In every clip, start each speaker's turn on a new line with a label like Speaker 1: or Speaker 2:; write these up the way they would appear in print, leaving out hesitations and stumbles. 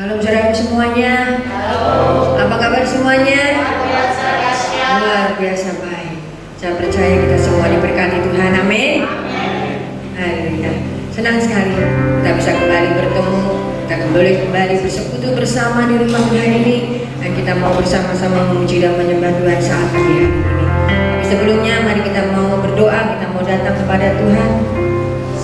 Speaker 1: Salam saudara semuanya. Halo. Apa kabar semuanya? Luar biasa baik. Saya percaya kita semua diberkati Tuhan. Amin. Haleluya. Senang sekali kita bisa kembali bertemu. Kita boleh kembali bersekutu bersama di rumah Tuhan ini, dan kita mau bersama-sama memuji dan menyembah Tuhan saat pagi hari ini. Tapi sebelumnya mari kita mau berdoa. Kita mau datang kepada Tuhan.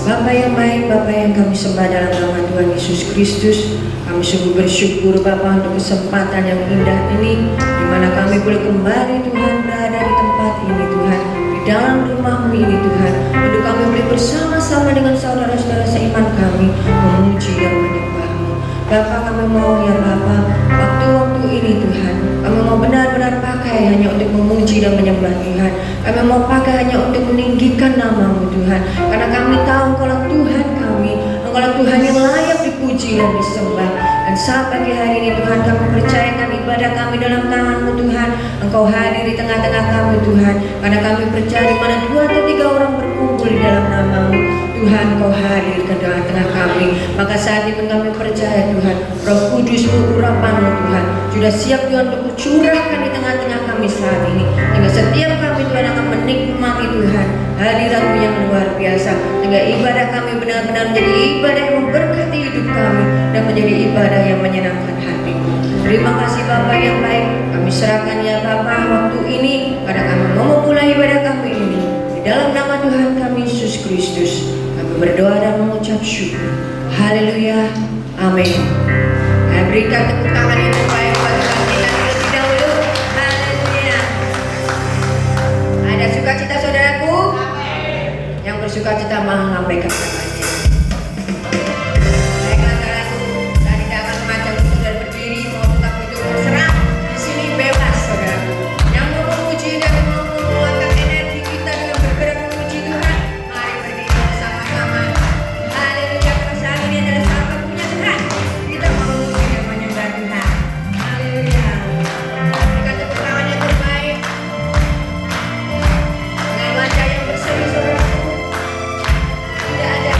Speaker 1: Bapa yang baik, Bapa yang kami sembah dalam nama Tuhan Yesus Kristus, kami sungguh bersyukur Bapa untuk kesempatan yang indah ini, di mana kami boleh kembali Tuhan berada di tempat ini Tuhan, di dalam rumah-Mu ini Tuhan, untuk kami boleh bersama-sama dengan saudara-saudara seiman kami memuji dan menyembah-Mu. Bapa, kami mau ya Bapa, waktu-waktu ini Tuhan, kami mau benar-benar pakai hanya untuk memuji dan menyembah Tuhan. Kami mau pakai hanya untuk meninggikan nama-Mu Tuhan, karena kami tahu Engkaulah Tuhan kami, Engkaulah Tuhan yang layak dipuji dan disembah. Dan saat pagi hari ini Tuhan, kami percayakan ibadah kami dalam tangan-Mu Tuhan. Engkau hadir di tengah-tengah kami Tuhan, karena kami percaya di mana 2 atau 3 orang berkumpul di dalam nama-Mu Tuhan, Engkau hadir ke tengah-tengah kami. Maka saat ini kami percaya Tuhan, Roh Kudus-Mu, urapan-Mu Tuhan sudah siap Tuhan untuk curahkan di tengah-tengah kami saat ini, sehingga setiap kami Tuhan akan menikmati Tuhan hadirat-Mu yang luar biasa, sehingga ibadah kami benar-benar menjadi ibadah yang memberkati hidup kami dan menjadi ibadah yang menyenangkan hati-Mu. Terima kasih Bapa yang baik, kami serahkan ya Bapa waktu ini, karena kami mau memulai ibadah kami ini di dalam nama Tuhan kami Yesus Kristus. Kami berdoa dan mengucap syukur. Haleluya. Amin. Berikan tepuk tangan yang terbaik bagi kita terlebih dahulu. Haleluya. Ada sukacita saudaraku? Yang bersukacita menyampaikan katanya. Baiklah saudaraku, saya tidak akan mengajak saudara berdiri, mau tetap duduk berserah. Di sini bebas saudaraku. Yang mau memuji dan mau mengeluarkan energi kita dengan bergerak memuji Tuhan, mari berdiri bersama-sama. Haleluya. Saat ini adalah saat waktunya Tuhan. Kita mau memuji dan menyembah Tuhan. Haleluya. Berikan tepuk tangan yang terbaik dengan wajah yang berseri saudaraku. Tidak ada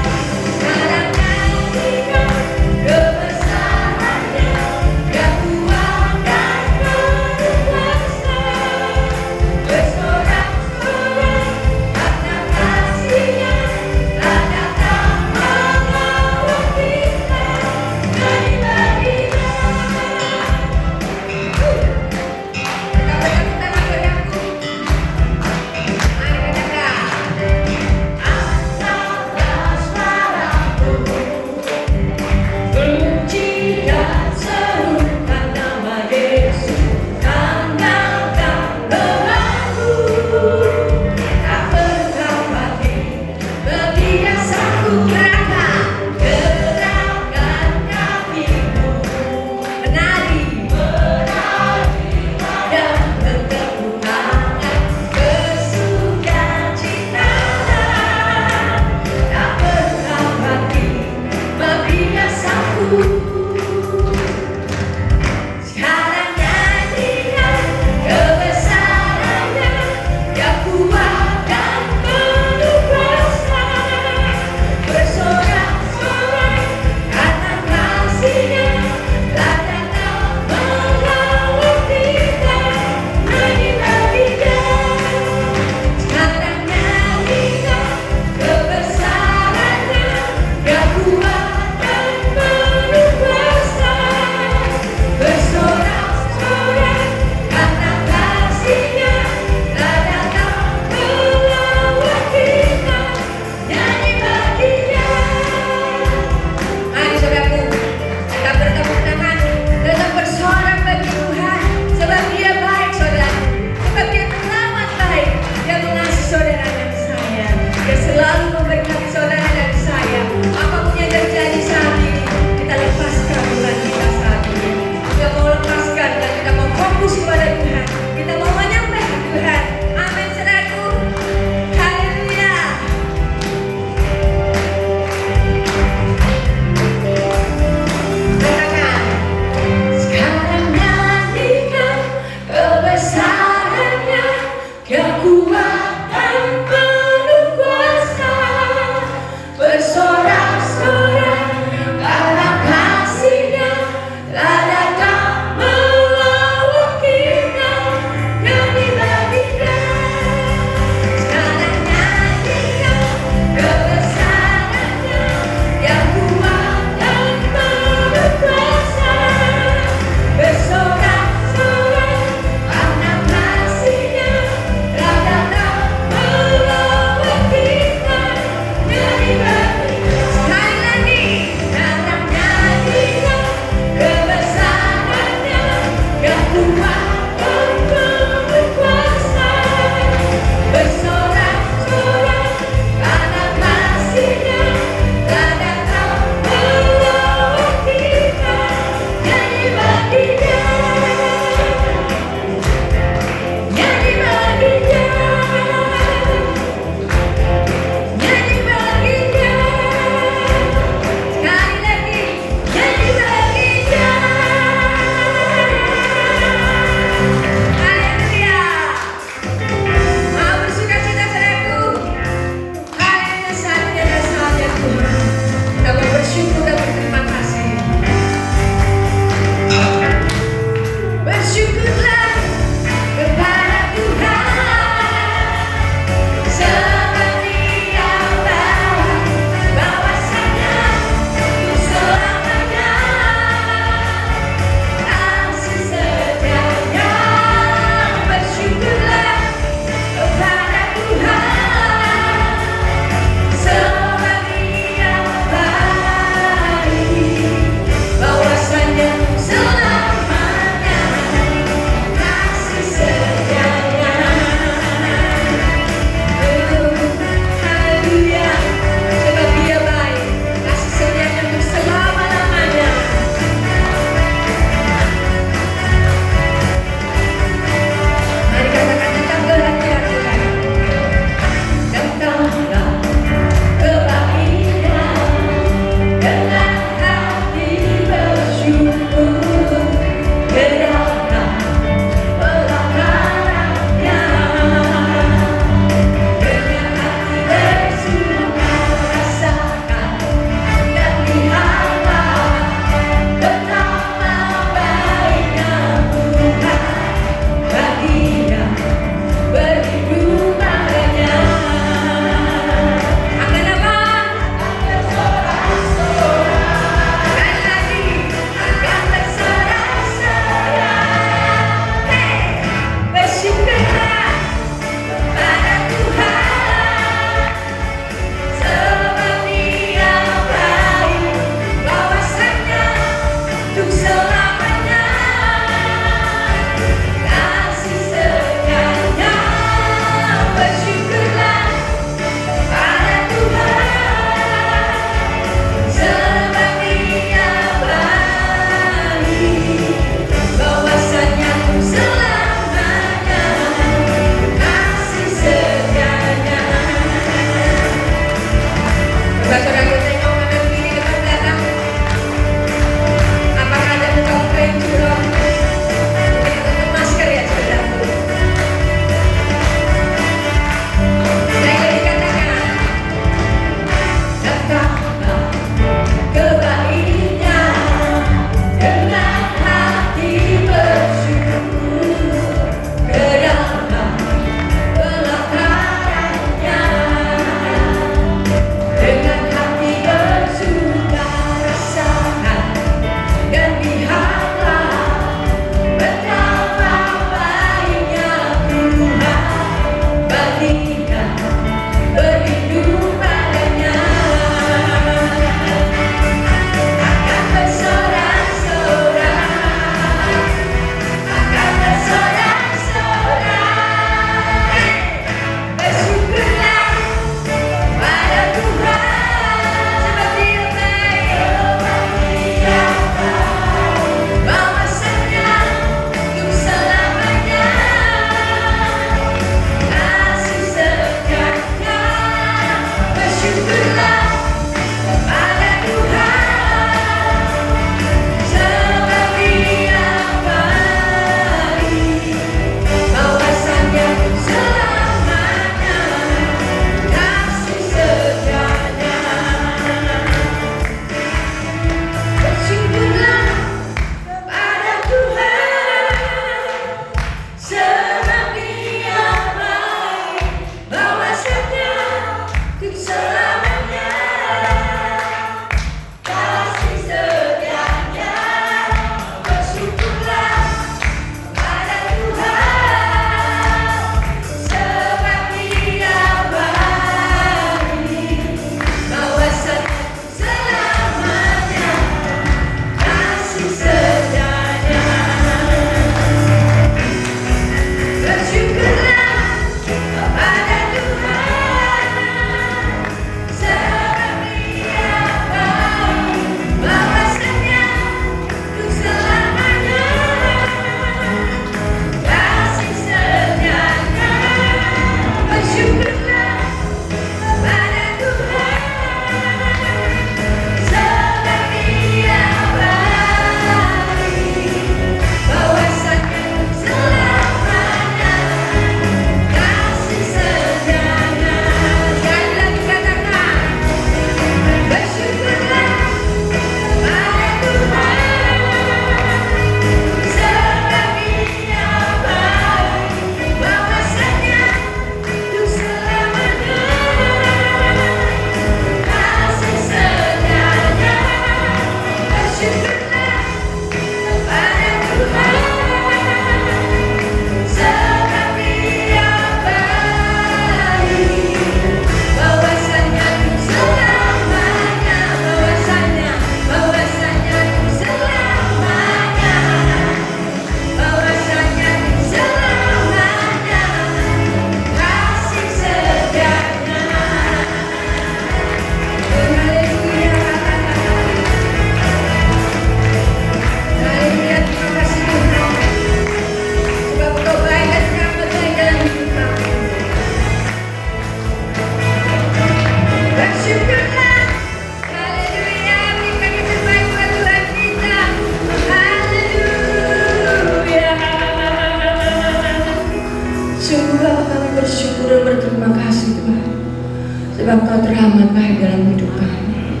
Speaker 1: sebab Kau teramat baik dalam hidup kami.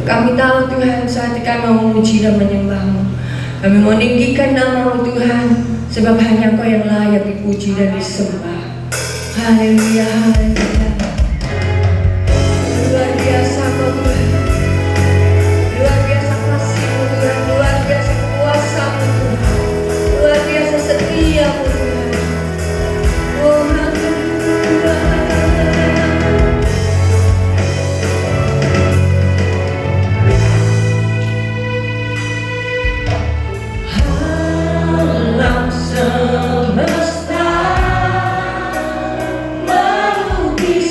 Speaker 1: Kami tahu Tuhan saat kami mau memuji dan menyembah-Mu, kami mau meninggikan nama-Mu Tuhan, sebab hanya Kau yang layak dipuji dan disembah. Haleluya, haleluya. Luar biasa Kau Tuhan, luar biasa kasih-Mu Tuhan, luar biasa kuasa-Mu Tuhan, luar biasa setia-Mu Tuhan. Oh haleluya. Alam semesta melukis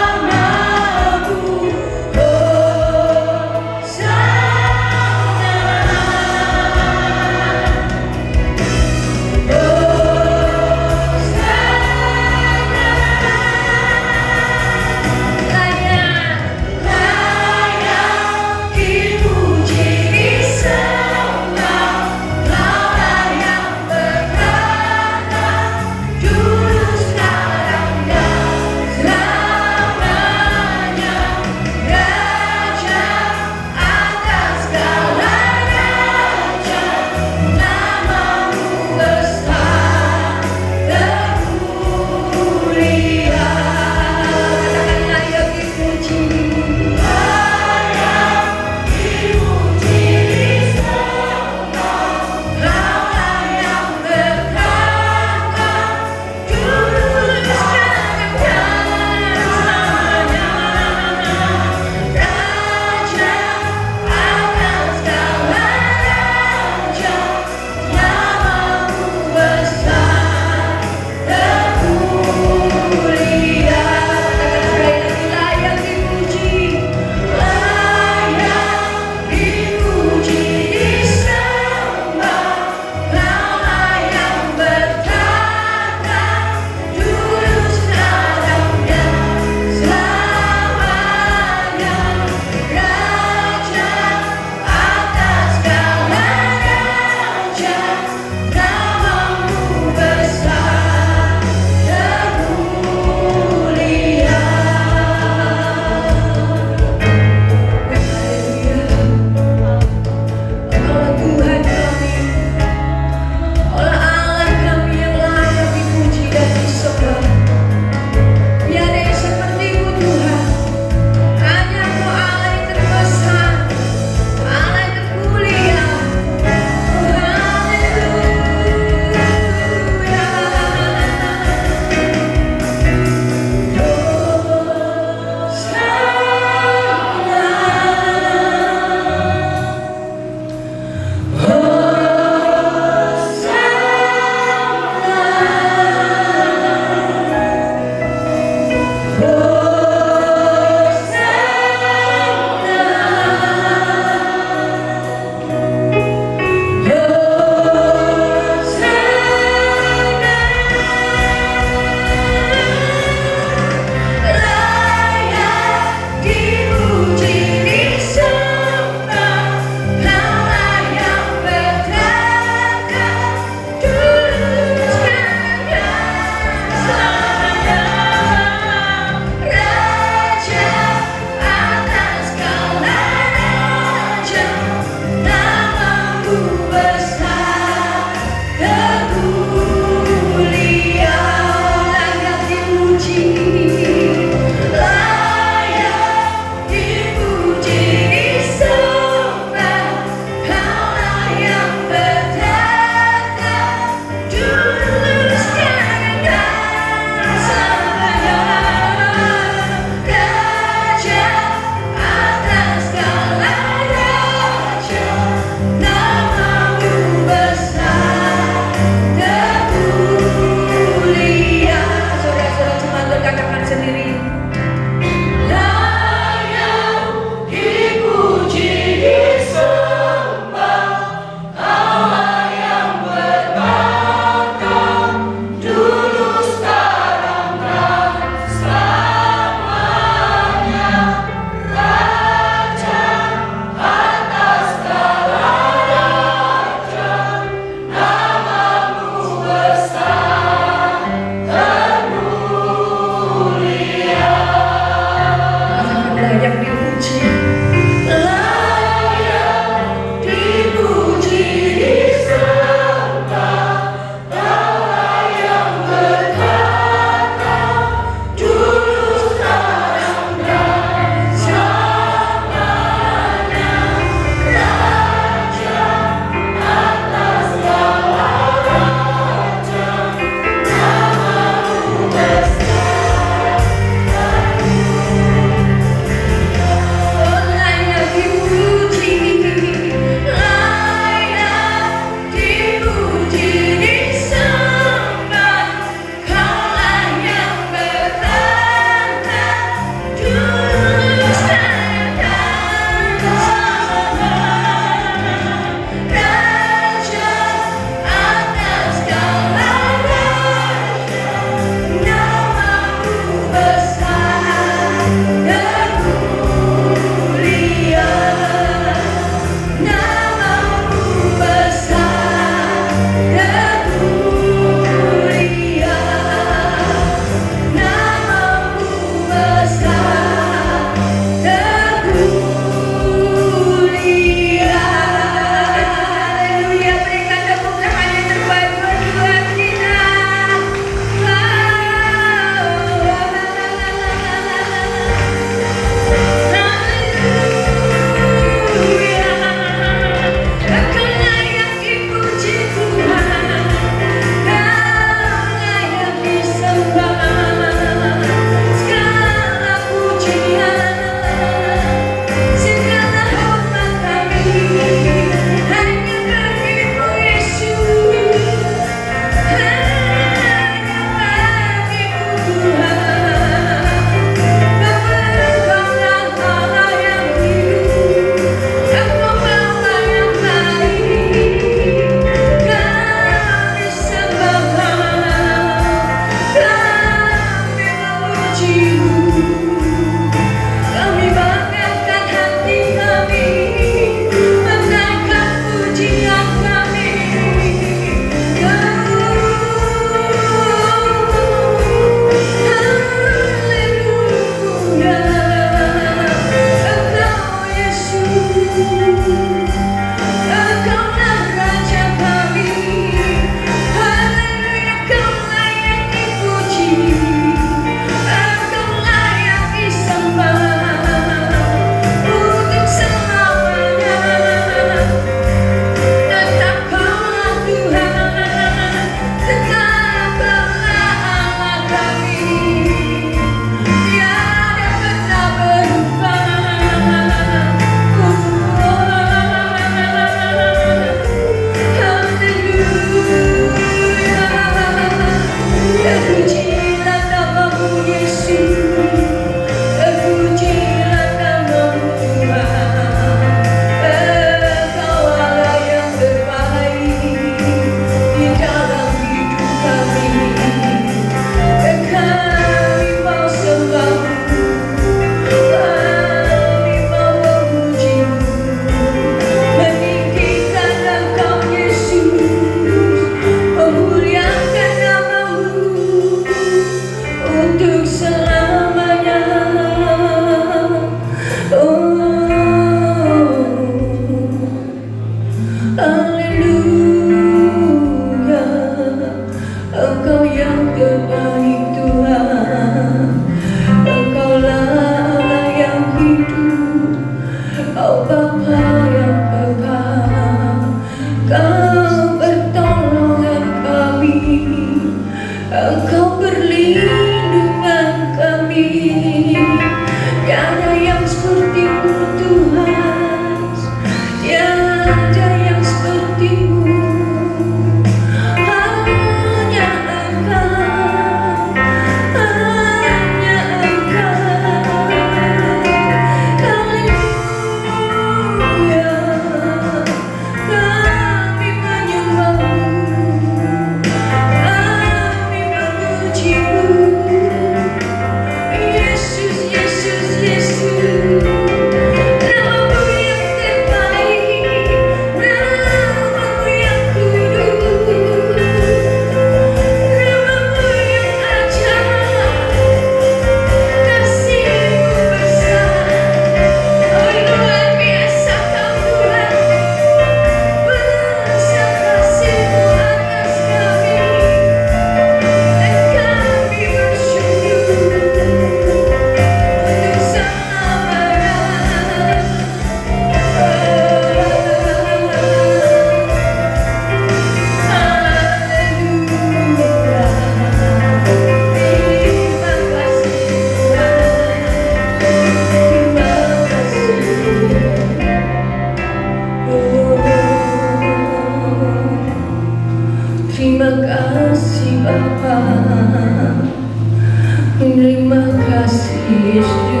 Speaker 1: Haleluya.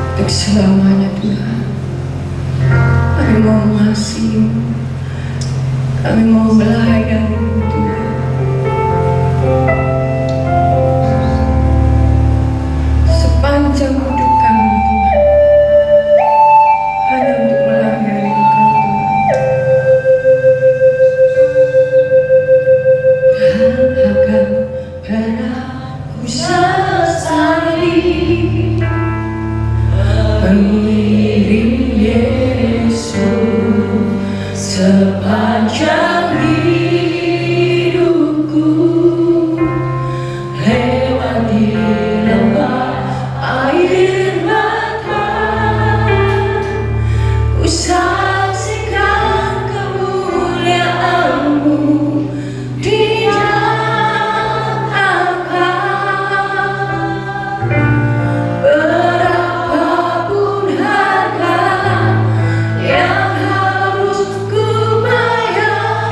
Speaker 1: Untuk selamanya Tuhan, kami mau mengasihi, kami mau melayani Tuhan. Sepanjang hidup kami Tuhan, hanya untuk melayani Engkau Tuhan. Tak akan pernah ku sesali mengiring Yesus sepanjang hidupku, lewati lembah air mata, ku saksikan kemuliaan-Mu dinyatakan. Berapapun harga yang harus ku bayar,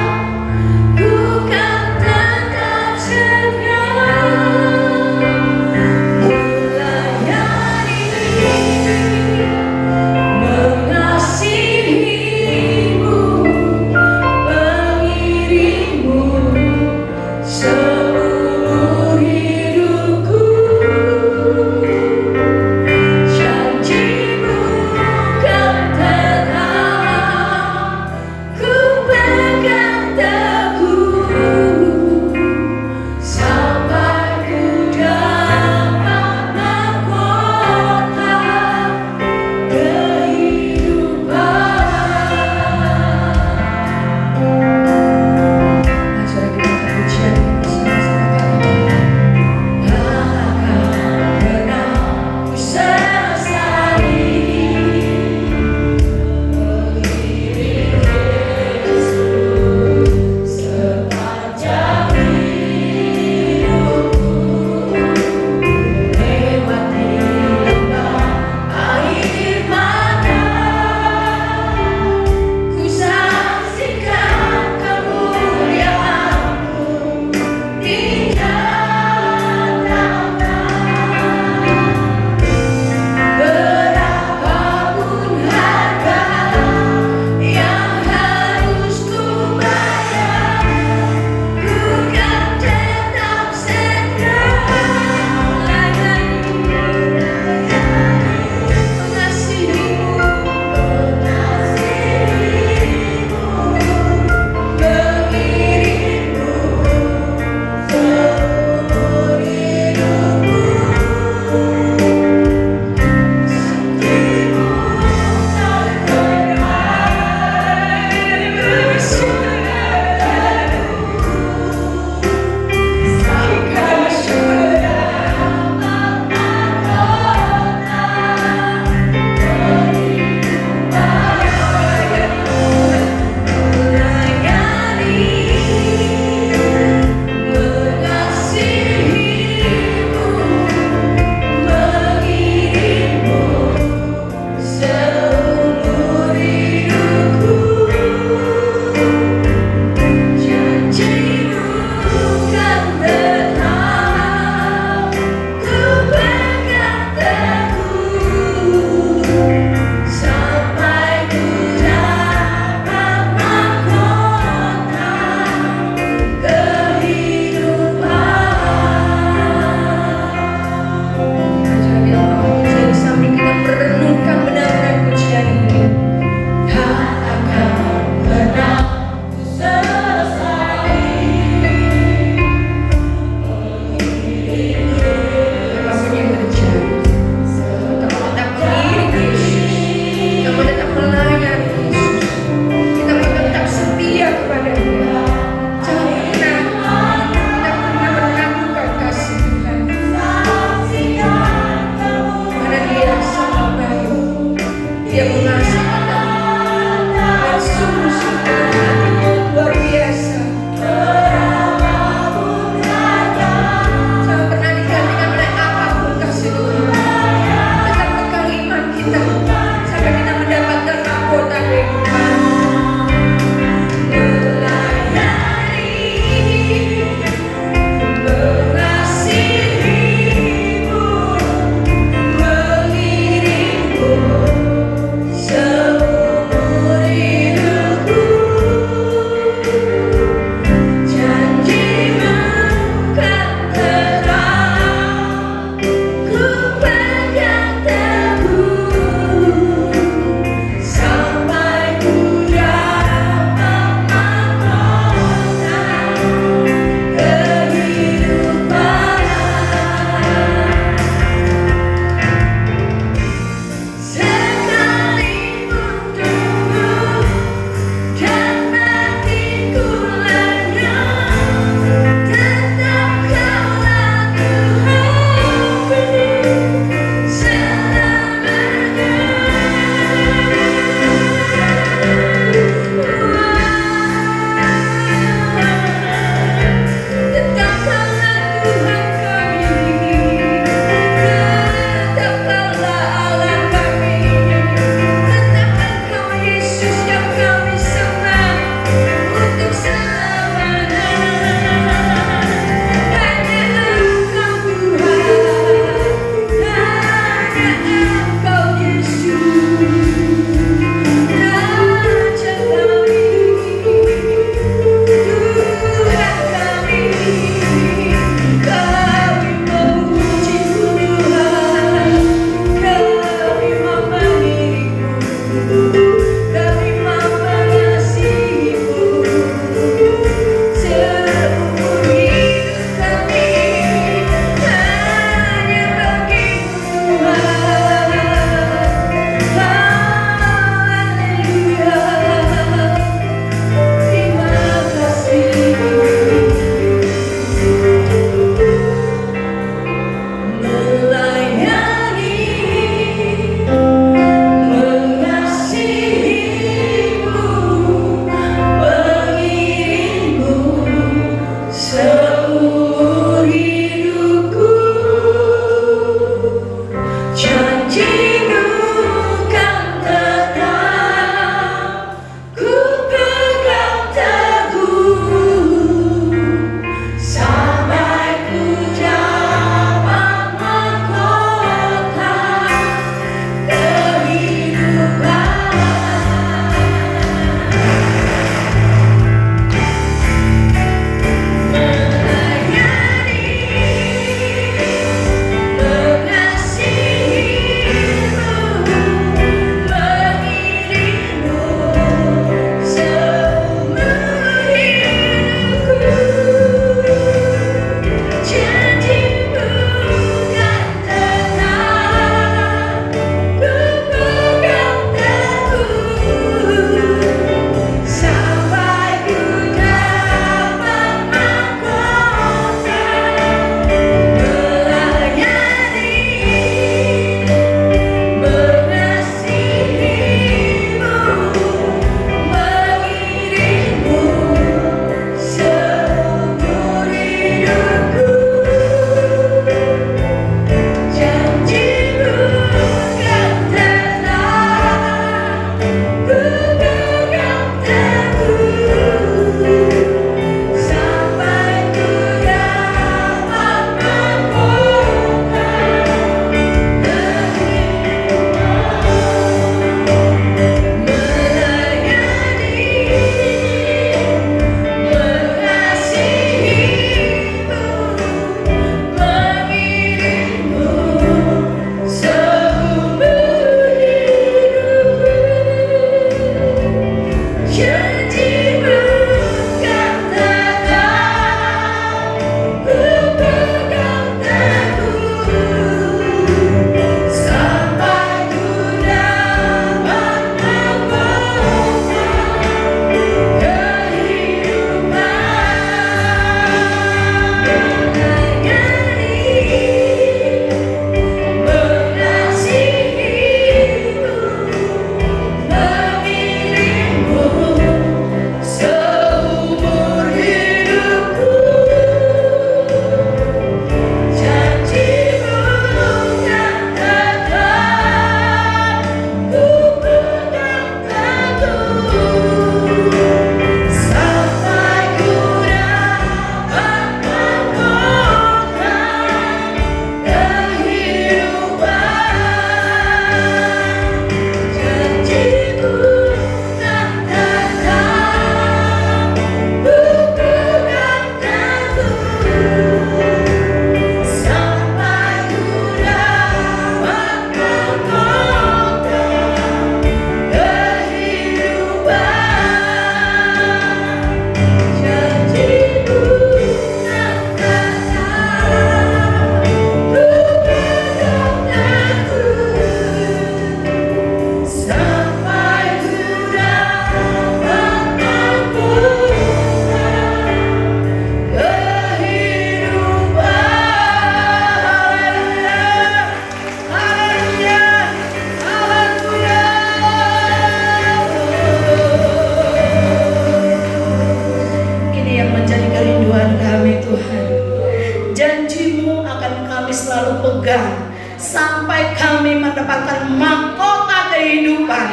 Speaker 2: pegang sampai kami mendapatkan mahkota kehidupan.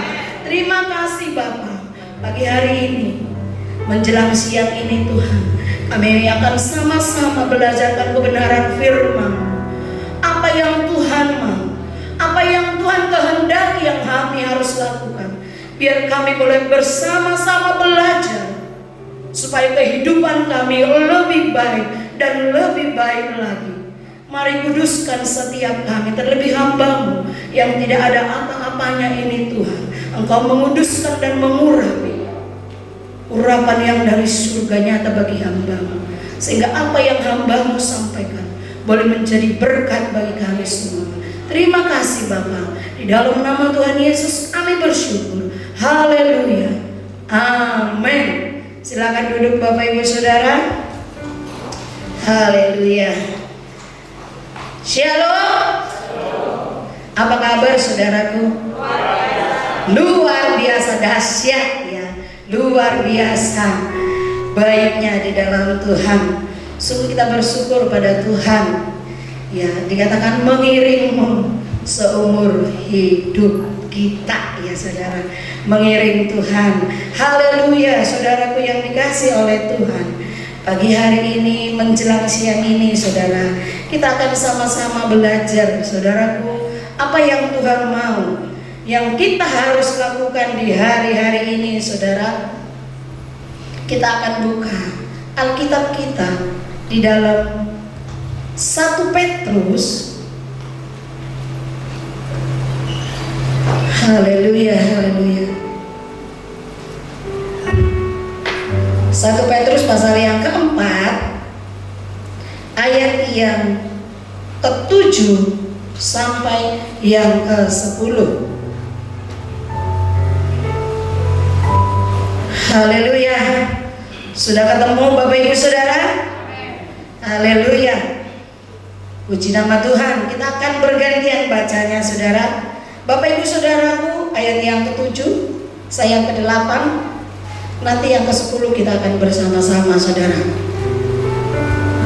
Speaker 2: Terima kasih Bapa. Pagi hari ini menjelang siang ini Tuhan, kami akan sama-sama belajarkan kebenaran firman. Apa yang Tuhan mau, apa yang Tuhan kehendaki yang kami harus lakukan. Biar kami boleh bersama-sama belajar, supaya kehidupan kami lebih baik dan lebih baik lagi. Mari kuduskan setiap kami, terlebih hamba-Mu yang tidak ada apa-apanya ini Tuhan. Engkau menguduskan dan mengurapi urapan yang dari surga nyata bagi hamba-Mu, sehingga apa yang hamba-Mu sampaikan boleh menjadi berkat bagi kami semua. Terima kasih Bapa. Di dalam nama Tuhan Yesus kami bersyukur. Haleluya. Amin. Silakan duduk Bapak Ibu Saudara. Haleluya. Shalom. Apa kabar saudaraku? Luar biasa dahsyat ya. Luar biasa baiknya di dalam Tuhan. Sungguh kita bersyukur pada Tuhan. Ya, dikatakan mengiringmu seumur hidup kita ya saudara. Mengiring Tuhan. Haleluya saudaraku yang dikasih oleh Tuhan. Pagi hari ini menjelang siang ini saudara, kita akan sama-sama belajar saudaraku, apa yang Tuhan mau, yang kita harus lakukan di hari-hari ini saudara. Kita akan buka Alkitab kita di dalam 1 Petrus. Haleluya, haleluya. 1 Petrus pasal yang keempat, ayat yang ke-7 sampai yang ke-10. Haleluya. Sudah ketemu Bapak Ibu Saudara? Haleluya. Puji nama Tuhan. Kita akan bergantian bacanya saudara. Bapak Ibu Saudaraku, ayat yang ke-7, saya yang ke-8, nanti yang ke-10 kita akan bersama-sama saudara.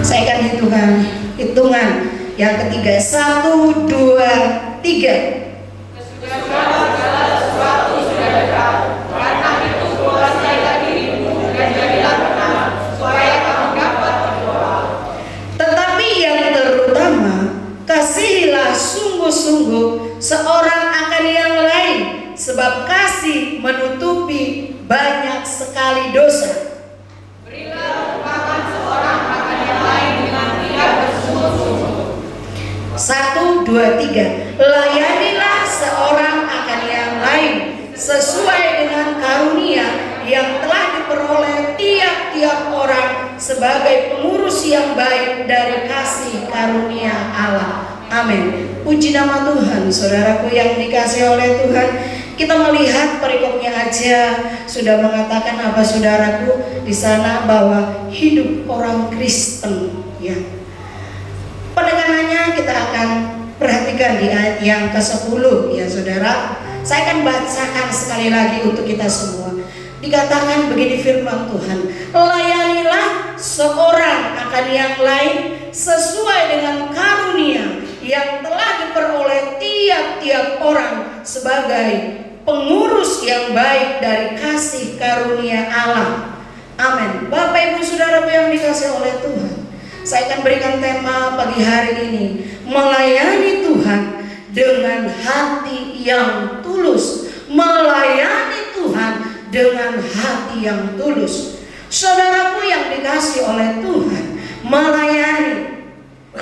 Speaker 2: Saya akan hitungan yang ketiga. 1, 2, 3. Tetapi yang terutama, kasihilah sungguh-sungguh seorang akan yang lain, sebab kasih menutupi banyak sekali dosa. Berilah ucapan seorang akan yang lain dengan tidak bersungguh-sungguh. 1, 2, 3. Layanilah seorang akan yang lain sesuai dengan karunia yang telah diperoleh tiap-tiap orang sebagai pengurus yang baik dari kasih karunia Allah. Amin. Puji nama Tuhan, saudaraku yang dikasihi oleh Tuhan. Kita melihat perikopnya aja sudah mengatakan apa saudaraku di sana, bahwa hidup orang Kristen ya. Penekanannya kita akan perhatikan di ayat yang ke-10 ya saudara. Saya akan bacakan sekali lagi untuk kita semua. Dikatakan begini firman Tuhan, layanilah seorang akan yang lain sesuai dengan karunia yang telah diperoleh tiap-tiap orang sebagai pengurus yang baik dari kasih karunia Allah. Amin. Bapak Ibu Saudara yang dikasihi oleh Tuhan, saya akan berikan tema pagi hari ini, melayani Tuhan dengan hati yang tulus. Melayani Tuhan dengan hati yang tulus. Saudaraku yang dikasihi oleh Tuhan, melayani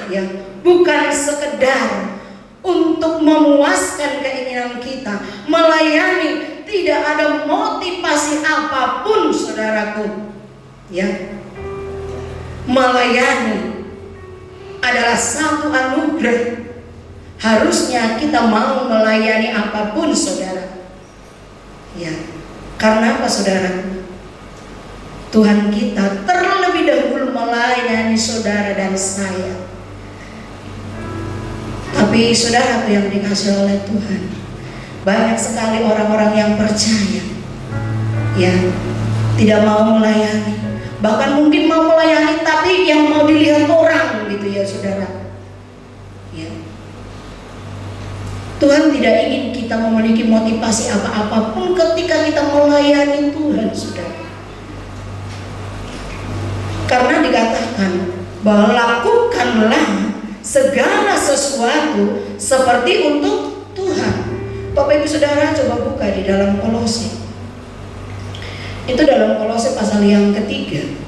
Speaker 2: ya bukan sekedar untuk memuaskan keinginan kita. Melayani tidak ada motivasi apapun saudaraku ya. Melayani adalah satu anugerah. Harusnya kita mau melayani apapun saudara ya. Karena apa saudara? Tuhan kita terlebih dahulu melayani saudara dan saya. Tapi saudara yang dikasihi oleh Tuhan, banyak sekali orang-orang yang percaya ya, tidak mau melayani. Bahkan mungkin mau melayani tapi yang mau dilihat orang gitu ya saudara ya. Tuhan tidak ingin kita memiliki motivasi apa-apapun ketika kita melayani Tuhan, saudara. Karena dikatakan bahwa lakukanlah segala sesuatu seperti untuk Tuhan. Bapak Ibu Saudara, coba buka di dalam Kolose. Itu dalam Kolose pasal yang ketiga.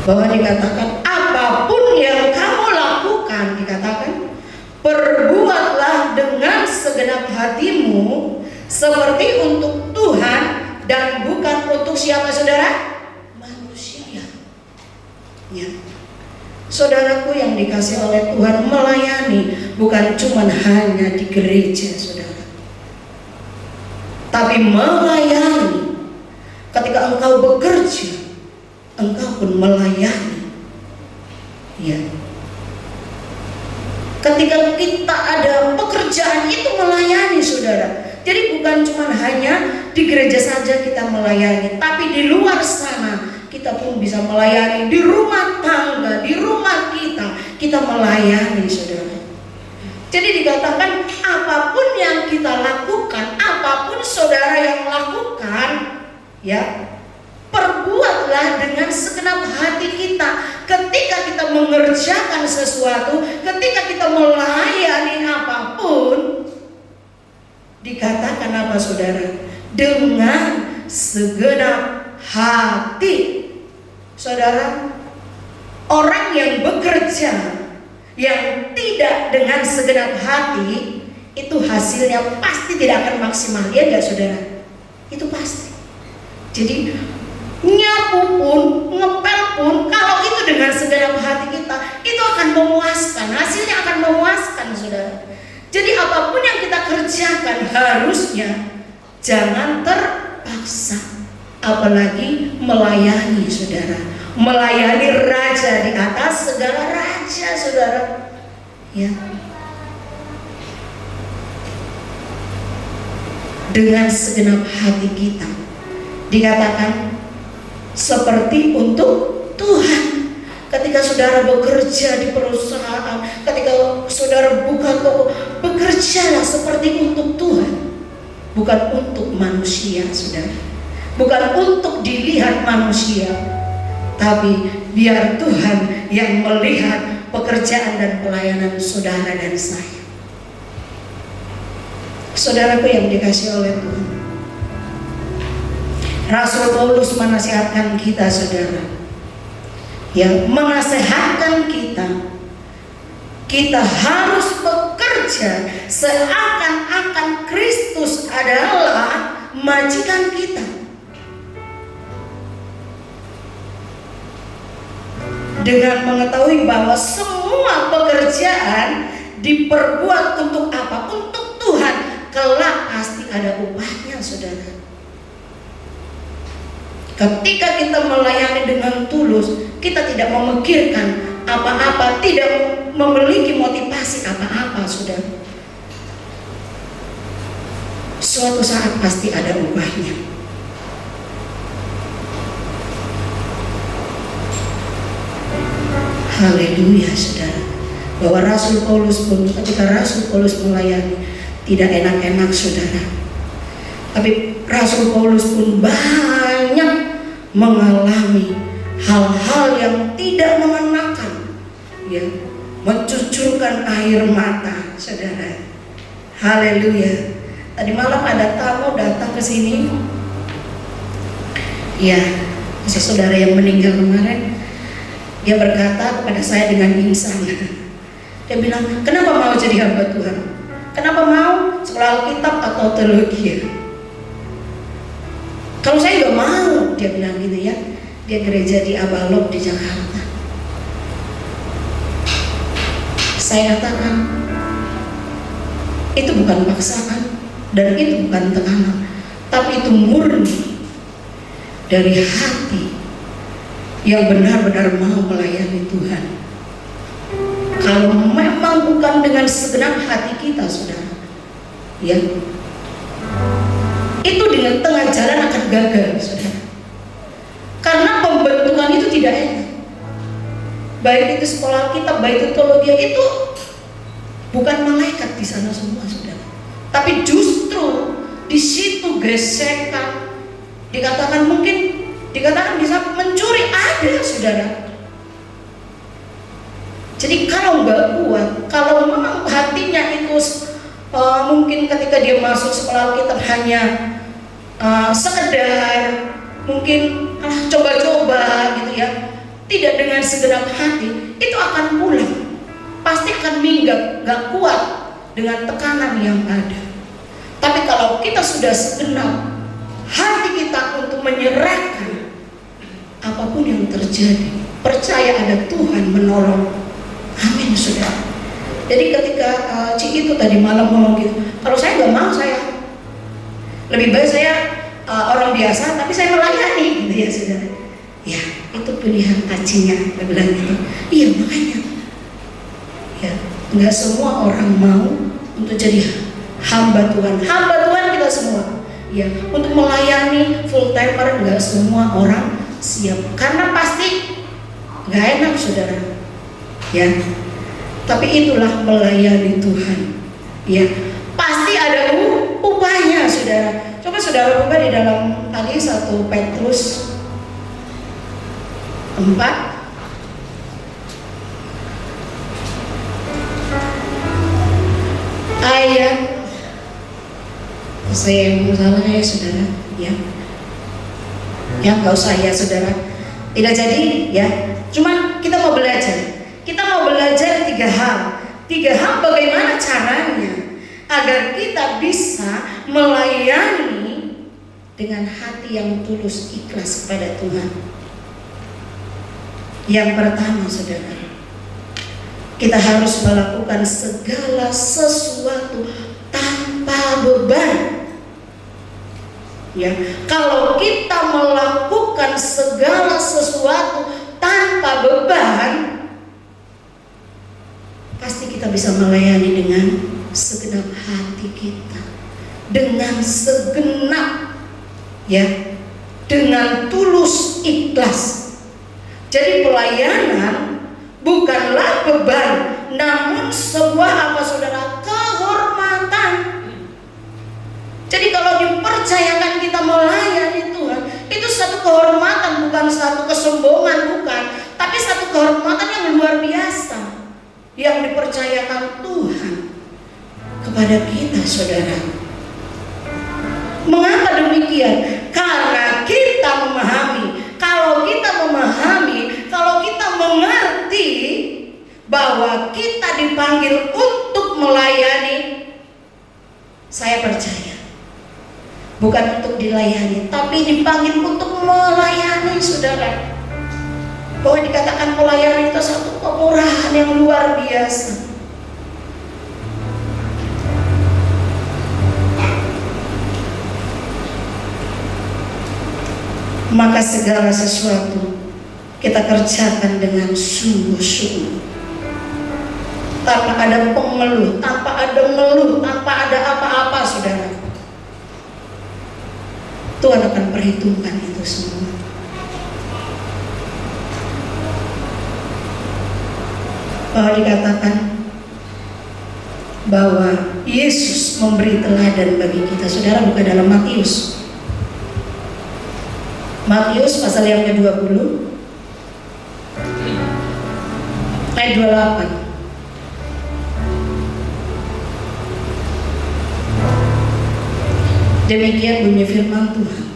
Speaker 2: Bahwa dikatakan apapun yang kamu lakukan, dikatakan perbuatlah dengan segenap hatimu seperti untuk Tuhan dan bukan untuk siapa, saudara? Manusia. Ya. Saudaraku yang dikasih oleh Tuhan, melayani bukan cuma hanya di gereja, saudara, tapi melayani ketika engkau bekerja, engkau pun melayani. Ya. Ketika kita ada pekerjaan itu melayani, saudara. Jadi bukan cuma hanya di gereja saja kita melayani, tapi di luar sana kita pun bisa melayani. Di rumah tangga, di rumah kita melayani, saudara. Jadi dikatakan apapun yang kita lakukan, apapun saudara yang lakukan, ya, perbuatlah dengan segenap hati kita. Ketika kita mengerjakan sesuatu, ketika kita melayani apapun, dikatakan apa, saudara? Dengan segenap hati. Saudara, orang yang bekerja yang tidak dengan segenap hati, itu hasilnya pasti tidak akan maksimal, ya enggak, saudara? Itu pasti. Jadi nyapu pun, ngepel pun, kalau itu dengan segenap hati kita, itu akan memuaskan, hasilnya akan memuaskan, saudara. Jadi apapun yang kita kerjakan harusnya jangan terpaksa, apalagi melayani, saudara. Melayani raja di atas segala raja, saudara. Ya. Dengan segenap hati kita, dikatakan seperti untuk Tuhan. Ketika saudara bekerja di perusahaan, ketika saudara buka toko, bekerjalah seperti untuk Tuhan, bukan untuk manusia, saudara. Bukan untuk dilihat manusia, tapi biar Tuhan yang melihat pekerjaan dan pelayanan saudara dan saya. Saudaraku yang dikasih oleh Tuhan, Rasul Paulus menasihatkan kita, saudara, yang menasihatkan kita harus bekerja seakan-akan Kristus adalah majikan kita. Dengan mengetahui bahwa semua pekerjaan diperbuat untuk apa? Untuk Tuhan. Kelak pasti ada upahnya, saudara. Ketika kita melayani dengan tulus, kita tidak memikirkan apa-apa, tidak memiliki motivasi apa-apa, saudara. Suatu saat pasti ada upahnya. Haleluya, saudara. Bahwa Rasul Paulus pun, ketika Rasul Paulus melayani, tidak enak-enak, saudara. Tapi Rasul Paulus pun banyak mengalami hal-hal yang tidak mengenakan, ya, mencucurkan air mata, saudara. Haleluya. Tadi malam ada tamu datang ke sini, ya, si saudara yang meninggal kemarin. Dia berkata kepada saya dengan insan, dia bilang, kenapa mau jadi hamba Tuhan? Kenapa mau sekolah Alkitab atau teologi? Kalau saya gak mau, dia bilang gitu, ya. Dia gereja di Abalok di Jakarta. Saya katakan, itu bukan paksaan dan itu bukan tekanan, tapi itu murni dari hati yang benar-benar mau melayani Tuhan. Kalau memang bukan dengan segenap hati kita, saudara, ya, itu dengan tengah jalan akan gagal, saudara. Karena pembentukan itu tidak enak. Baik itu sekolah kita, baik itu teologi, itu bukan malaikat di sana semua, saudara. Tapi justru di situ gesekan, dikatakan bisa mencuri, ada, saudara. Jadi kalau nggak kuat, kalau memang hatinya itu mungkin ketika dia masuk sekolah kita hanya sekedar mungkin coba-coba gitu ya, tidak dengan segenap hati, itu akan pulang, pasti akan minggat, nggak kuat dengan tekanan yang ada. Tapi kalau kita sudah segenap hati kita untuk menyerahkan, apapun yang terjadi, percaya ada Tuhan menolong. Amin, saudara. Jadi ketika Ci itu tadi malam ngomong gitu, kalau saya nggak mau, saya lebih baik saya orang biasa, tapi saya melayani, gitu ya, saudara. Ya, itu pilihan Acinya, dia bilang gitu. Iya, makanya, ya, nggak semua orang mau untuk jadi hamba Tuhan. Hamba Tuhan kita semua, ya, untuk melayani full timer nggak semua orang siap, karena pasti nggak enak, saudara. Ya, tapi itulah melayani Tuhan. Ya, pasti ada upahnya, saudara. Coba saudara buka di dalam tadi 1 Petrus 4 ayat, saya yang salah ya, saudara. Ya, nggak usah ya, saudara. Tidak jadi, ya. Cuma kita mau belajar. Kita mau belajar 3 hal. 3 hal bagaimana caranya agar kita bisa melayani dengan hati yang tulus, ikhlas kepada Tuhan. Yang pertama, saudara, kita harus melakukan segala sesuatu tanpa beban. Ya, kalau kita melakukan segala sesuatu tanpa beban, pasti kita bisa melayani dengan segenap hati kita, dengan segenap, ya, dengan tulus, ikhlas. Jadi pelayanan bukanlah beban, namun sebuah apa, saudara? Kehormatan. Jadi kalau dipercayakan kita melayani Tuhan, itu satu kehormatan, bukan satu kesombongan, bukan, tapi satu kehormatan yang luar biasa yang dipercayakan Tuhan kepada kita, saudara. Mengapa demikian? Karena kita memahami, kalau kita mengerti bahwa kita dipanggil untuk melayani, saya percaya bukan untuk dilayani, tapi dipanggil untuk melayani, saudara. Bahwa dikatakan pelayanan itu satu kemurahan yang luar biasa. Maka segala sesuatu kita kerjakan dengan sungguh-sungguh, tanpa ada pengeluh, tanpa ada ngeluh, tanpa ada apa-apa, saudara. Tuhan akan perhitungkan itu semua. Bahwa dikatakan bahwa Yesus memberi teladan bagi kita, saudara. Buka dalam Matius pasal yang ke-20 ayat 28. Demikian bunyi firman Tuhan.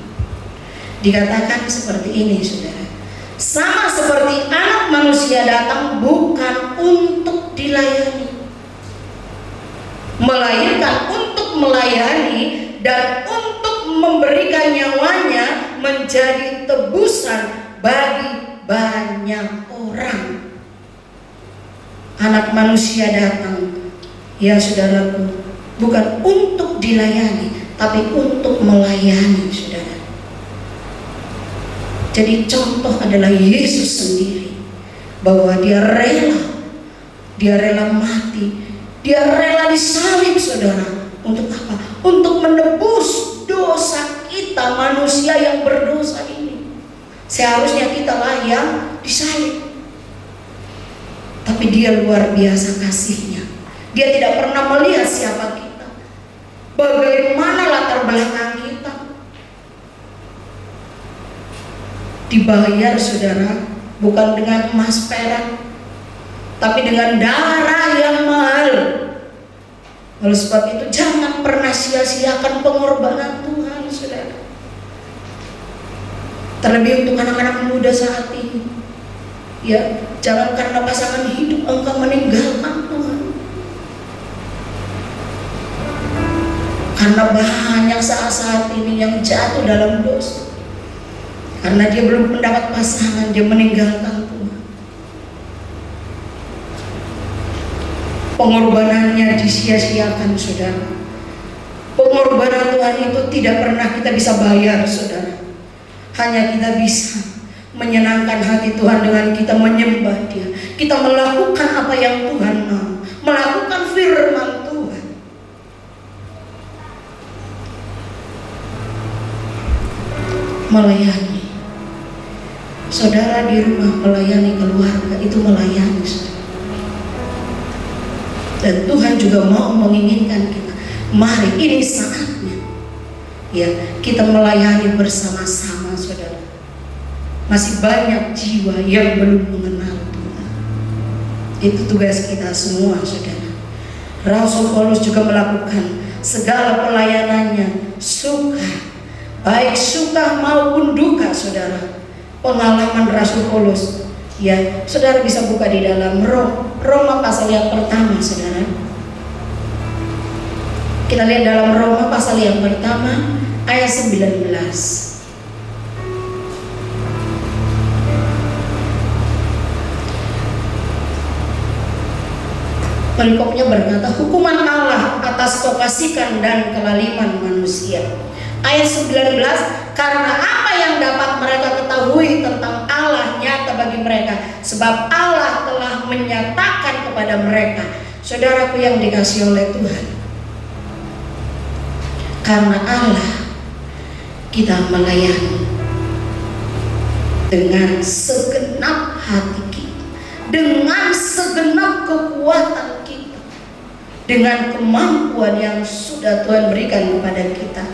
Speaker 2: Dikatakan seperti ini, saudara. Sama seperti Anak Manusia datang bukan untuk dilayani, melainkan untuk melayani dan untuk memberikan nyawanya menjadi tebusan bagi banyak orang. Anak Manusia datang, ya saudaraku, bukan untuk dilayani, tapi untuk melayani, saudara. Jadi contoh adalah Yesus sendiri, bahwa dia rela mati, dia rela disalib, saudara. Untuk apa? Untuk menebus dosa kita, manusia yang berdosa ini. Seharusnya kitalah yang disalib. Tapi dia luar biasa kasihnya. Dia tidak pernah melihat siapa kita, bagaimana latar belakang kita. Dibayar saudara, bukan dengan emas perak, tapi dengan darah yang mahal. Oleh sebab itu jangan pernah sia-siakan pengorbanan Tuhan saudara. Terlebih untuk anak-anak muda saat ini, ya, jangan karena pasangan hidup engkau meninggalkan Tuhan. Karena banyak saat-saat ini yang jatuh dalam dosa, karena dia belum mendapat pasangan, dia meninggalkan Tuhan. Pengorbanannya disia-siakan saudara. Pengorbanan Tuhan itu tidak pernah kita bisa bayar saudara. Hanya kita bisa menyenangkan hati Tuhan dengan kita menyembah Dia. Kita melakukan apa yang Tuhan mau, melakukan firman Tuhan. Melayani. Saudara di rumah melayani keluarga, itu melayani saudara. Dan Tuhan juga mau menginginkan kita, mari ini saatnya, ya, kita melayani bersama-sama saudara. Masih banyak jiwa yang belum mengenal Tuhan. Itu tugas kita semua saudara. Rasul Paulus juga melakukan segala pelayanannya suka, baik suka maupun duka saudara. Pengalaman Rasul Paulus, ya, saudara bisa buka di dalam Roma pasal yang pertama saudara. Kita lihat dalam Roma pasal yang pertama ayat 19. Perikopnya berkata, hukuman Allah atas kefasikan dan kelaliman manusia. Ayat 19, karena apa yang dapat mereka ketahui tentang Allah nyata bagi mereka, sebab Allah telah menyatakan kepada mereka. Saudaraku yang dikasihi oleh Tuhan, karena Allah kita melayani dengan segenap hati kita, dengan segenap kekuatan kita, dengan kemampuan yang sudah Tuhan berikan kepada kita.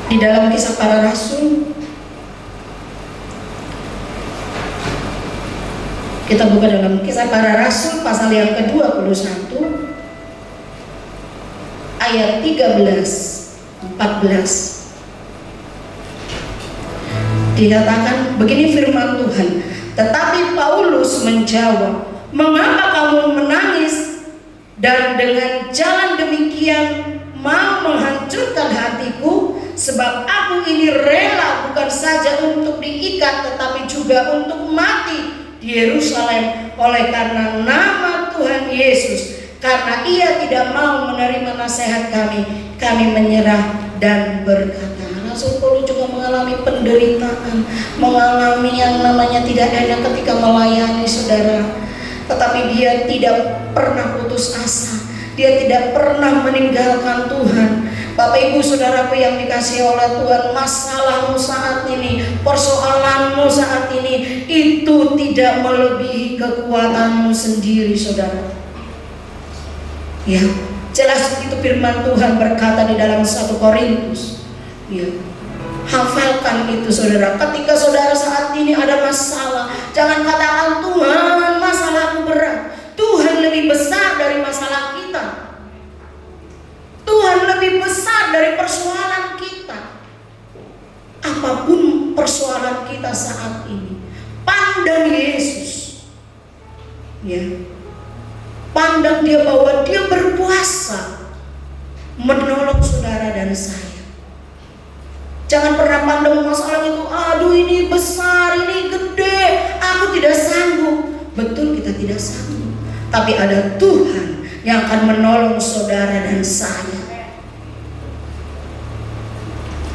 Speaker 2: Di dalam Kisah Para Rasul, kita buka dalam Kisah Para Rasul pasal yang ke-21 ayat 13-14. Dikatakan begini firman Tuhan, tetapi Paulus menjawab, mengapa kamu menangis dan dengan jalan demikian mau menghancurkan hatiku? Sebab aku ini rela bukan saja untuk diikat, tetapi juga untuk mati di Yerusalem oleh karena nama Tuhan Yesus. Karena ia tidak mau menerima nasihat kami, kami menyerah dan berkata. Rasul Paulus juga mengalami penderitaan, mengalami yang namanya tidak enak ketika melayani saudara. Tetapi dia tidak pernah putus asa, dia tidak pernah meninggalkan Tuhan. Bapak ibu saudaraku yang dikasihi oleh Tuhan, masalahmu saat ini, persoalanmu saat ini, itu tidak melebihi kekuatanmu sendiri saudara. Ya, jelas itu firman Tuhan berkata di dalam 1 Korintus. Ya, hafalkan itu saudara. Ketika saudara saat ini ada masalah, jangan katakan Tuhan masalahku berat. Tuhan lebih besar dari masalah kita. Tuhan lebih besar dari persoalan kita. Apapun persoalan kita saat ini, pandang Yesus. Ya, pandang dia bahwa dia berkuasa menolong saudara dan saya. Jangan pernah pandang masalah itu, aduh ini besar, ini gede, aku tidak sanggup. Betul kita tidak sanggup, tapi ada Tuhan yang akan menolong saudara dan saya.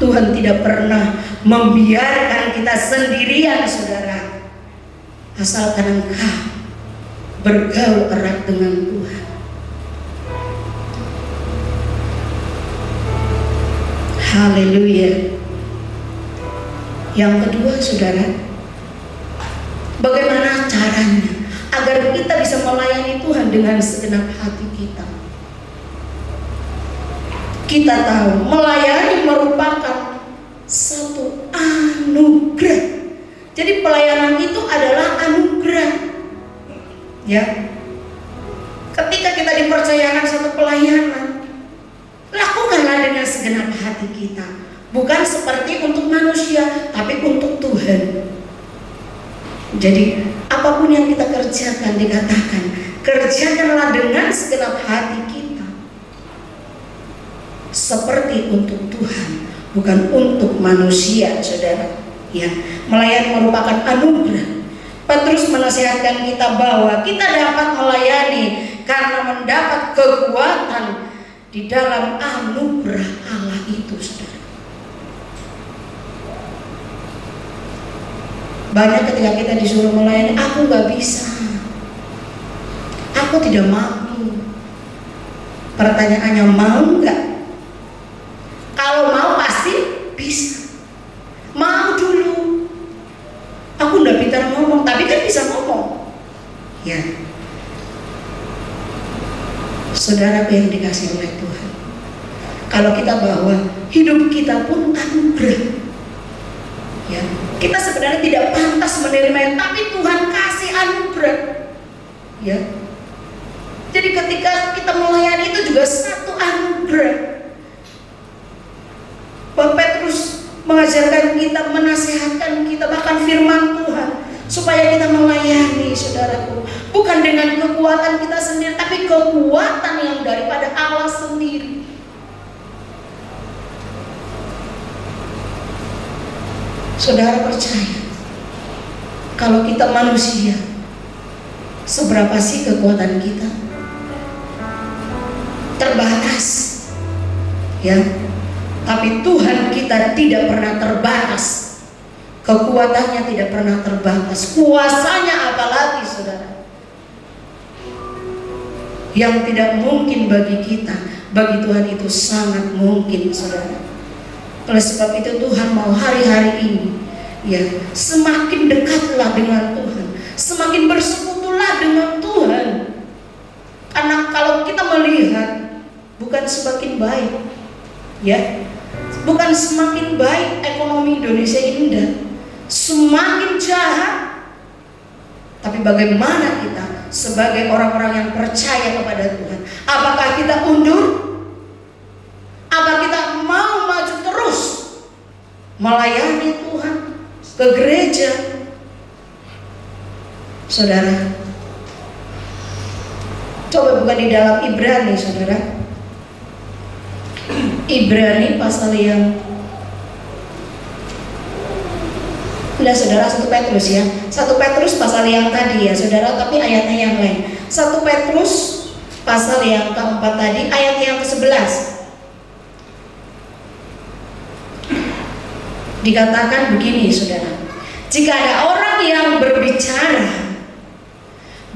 Speaker 2: Tuhan tidak pernah membiarkan kita sendirian saudara, asalkan engkau bergaul erat dengan Tuhan. Haleluya. Yang kedua, saudara, bagaimana caranya agar kita bisa melayani Tuhan dengan segenap hati kita? Kita tahu melayani merupakan satu anugerah. Jadi pelayanan itu adalah anugerah. Ya. Ketika kita dipercayakan satu pelayanan, lakukanlah dengan segenap hati kita. Bukan seperti untuk manusia, tapi untuk Tuhan. Jadi apapun yang kita kerjakan, dikatakan kerjakanlah dengan segenap hati kita, seperti untuk Tuhan, bukan untuk manusia, saudara. Ya, melayani merupakan anugerah. Petrus menasihatkan kita bahwa kita dapat melayani karena mendapat kekuatan di dalam anugerah Allah itu, saudara. Banyak ketika kita disuruh melayani, aku gak bisa, aku tidak mampu. Pertanyaannya, mau gak? Kalau mau pasti bisa. Mau dulu. Aku udah pintar ngomong, tapi kan bisa ngomong. Ya, saudara yang dikasih oleh Tuhan, kalau kita bahwa hidup kita pun anugerah, ya, kita sebenarnya tidak pantas menerimanya, tapi Tuhan kasih anugerah. Ya, jadi ketika kita melayani itu juga satu anugerah. Bapak Petrus mengajarkan kita, menasihatkan kita, bahkan firman Tuhan, supaya kita melayani, saudaraku, bukan dengan kekuatan kita sendiri, tapi kekuatan yang daripada Allah sendiri. Saudara percaya, kalau kita manusia, seberapa sih kekuatan kita? Terbatas, ya. Tapi Tuhan kita tidak pernah terbatas. Kekuatannya tidak pernah terbatas. Kuasanya apalagi, saudara. Yang tidak mungkin bagi kita, bagi Tuhan itu sangat mungkin, saudara. Oleh sebab itu Tuhan mau hari-hari ini, ya, semakin dekatlah dengan Tuhan, semakin bersekutulah dengan Tuhan. Karena kalau kita melihat, bukan semakin baik, ya, bukan semakin baik ekonomi Indonesia ini, enggak, semakin jahat. Tapi bagaimana kita sebagai orang-orang yang percaya kepada Tuhan? Apakah kita undur? Apa kita mau maju terus melayani Tuhan ke gereja? Saudara, coba buka di dalam Ibrani, saudara. Ibrani pasal yang, udah saudara, 1 Petrus ya, 1 Petrus pasal yang tadi ya saudara, tapi ayatnya yang lain. 1 Petrus pasal yang keempat tadi, ayat yang ke-11 dikatakan begini, saudara. Jika ada orang yang berbicara,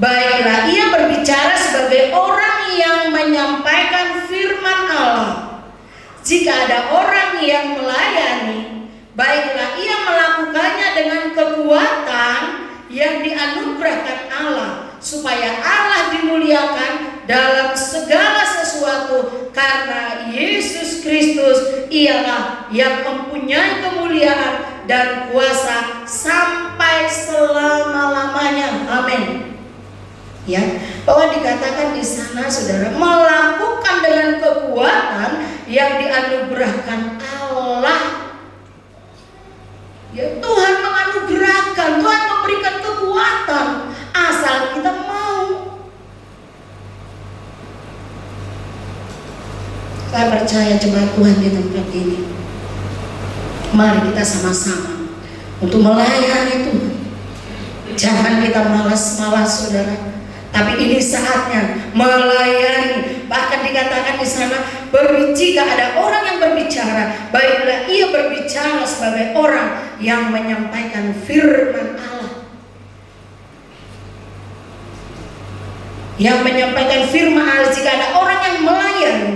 Speaker 2: baiklah ia berbicara sebagai orang yang menyampaikan firman Allah. Jika ada orang yang melayani, baiklah ia melakukannya dengan kekuatan yang dianugerahkan Allah, supaya Allah dimuliakan dalam segala sesuatu, karena Yesus Kristus ialah yang mempunyai kemuliaan dan kuasa sampai selama-lamanya. Amin. Ya, bahwa dikatakan di sana, saudara, melakukan dengan kekuatan yang dianugerahkan Allah. Ya, Tuhan menganugerahkan, Tuhan memberikan kekuatan, asal kita mau. Saya percaya jemaat Tuhan di tempat ini, mari kita sama-sama untuk melayani Tuhan. Jangan kita malas-malas, saudara. Tapi ini saatnya melayani. Bahkan dikatakan di sana, jika ada orang yang berbicara, baiklah ia berbicara sebagai orang yang menyampaikan firman Allah. Yang menyampaikan firman Allah. Jika ada orang yang melayani,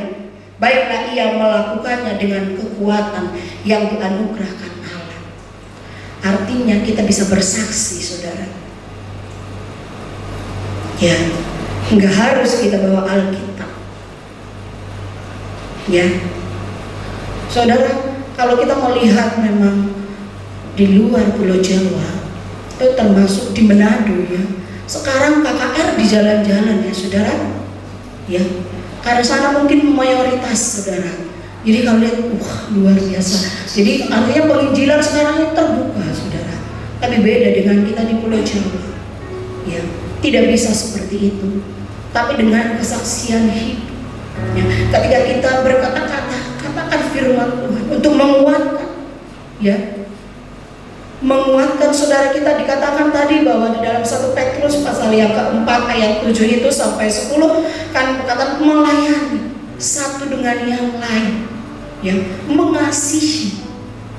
Speaker 2: baiklah ia melakukannya dengan kekuatan yang dianugerahkan Allah. Artinya kita bisa bersaksi, saudara. Ya, nggak harus kita bawa Alkitab. Ya, saudara, kalau kita melihat memang di luar Pulau Jawa, itu termasuk di Manado ya. Sekarang KKR di jalan-jalan ya, saudara. Ya, karena sana mungkin mayoritas, saudara. Jadi kalau lihat, luar biasa. Jadi artinya penginjilan sekarang ini terbuka, saudara. Tapi beda dengan kita di Pulau Jawa. Ya, tidak bisa seperti itu. Tapi dengan kesaksian hidup. Ya, ketika kita berkata-kata, katakan firman Tuhan untuk menguatkan. Ya, menguatkan saudara. Kita dikatakan tadi bahwa di dalam 1 Petrus pasal yang keempat ayat 7 itu sampai 10 kan berkata melayani satu dengan yang lain, ya, mengasihi,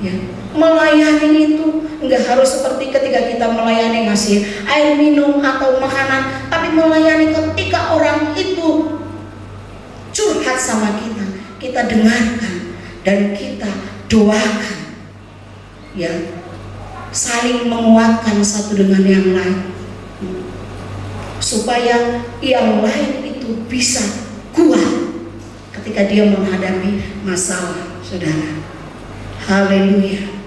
Speaker 2: ya. Melayani itu enggak harus seperti ketika kita melayani ngasih air minum atau makanan, tapi melayani ketika orang itu curhat sama kita, kita dengarkan dan kita doakan, ya, saling menguatkan satu dengan yang lain, supaya yang lain itu bisa kuat ketika dia menghadapi masalah, saudara. Haleluya.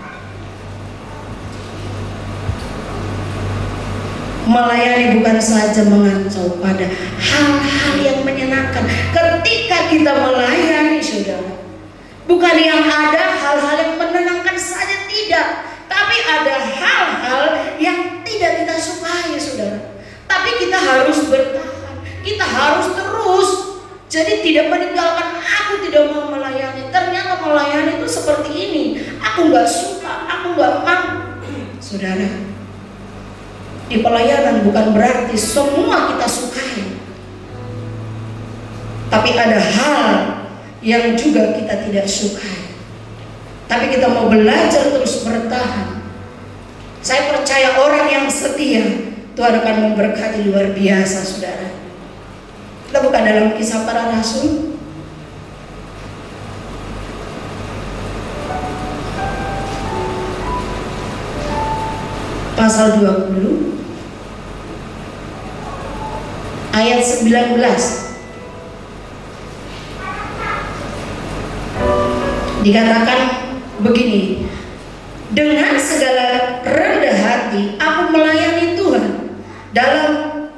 Speaker 2: Melayani bukan saja mengancam pada hal-hal yang menyenangkan. Ketika kita melayani, saudara, bukan yang ada hal-hal yang menenangkan saja, tidak. Tapi ada hal-hal yang tidak kita sukai, saudara. Tapi kita harus bertahan, kita harus terus. Jadi tidak meninggalkan, aku tidak mau melayani. Ternyata melayani itu seperti ini. Aku nggak suka, aku nggak mau. Saudara, di pelayanan bukan berarti semua kita sukai. Tapi ada hal yang juga kita tidak sukai. Tapi kita mau belajar terus bertahan. Saya percaya orang yang setia, Tuhan akan memberkati luar biasa, saudara. Kita buka dalam Kisah Para Rasul pasal 20 ayat 19. Dikatakan begini, dengan segala rendah hati aku melayani Tuhan. Dalam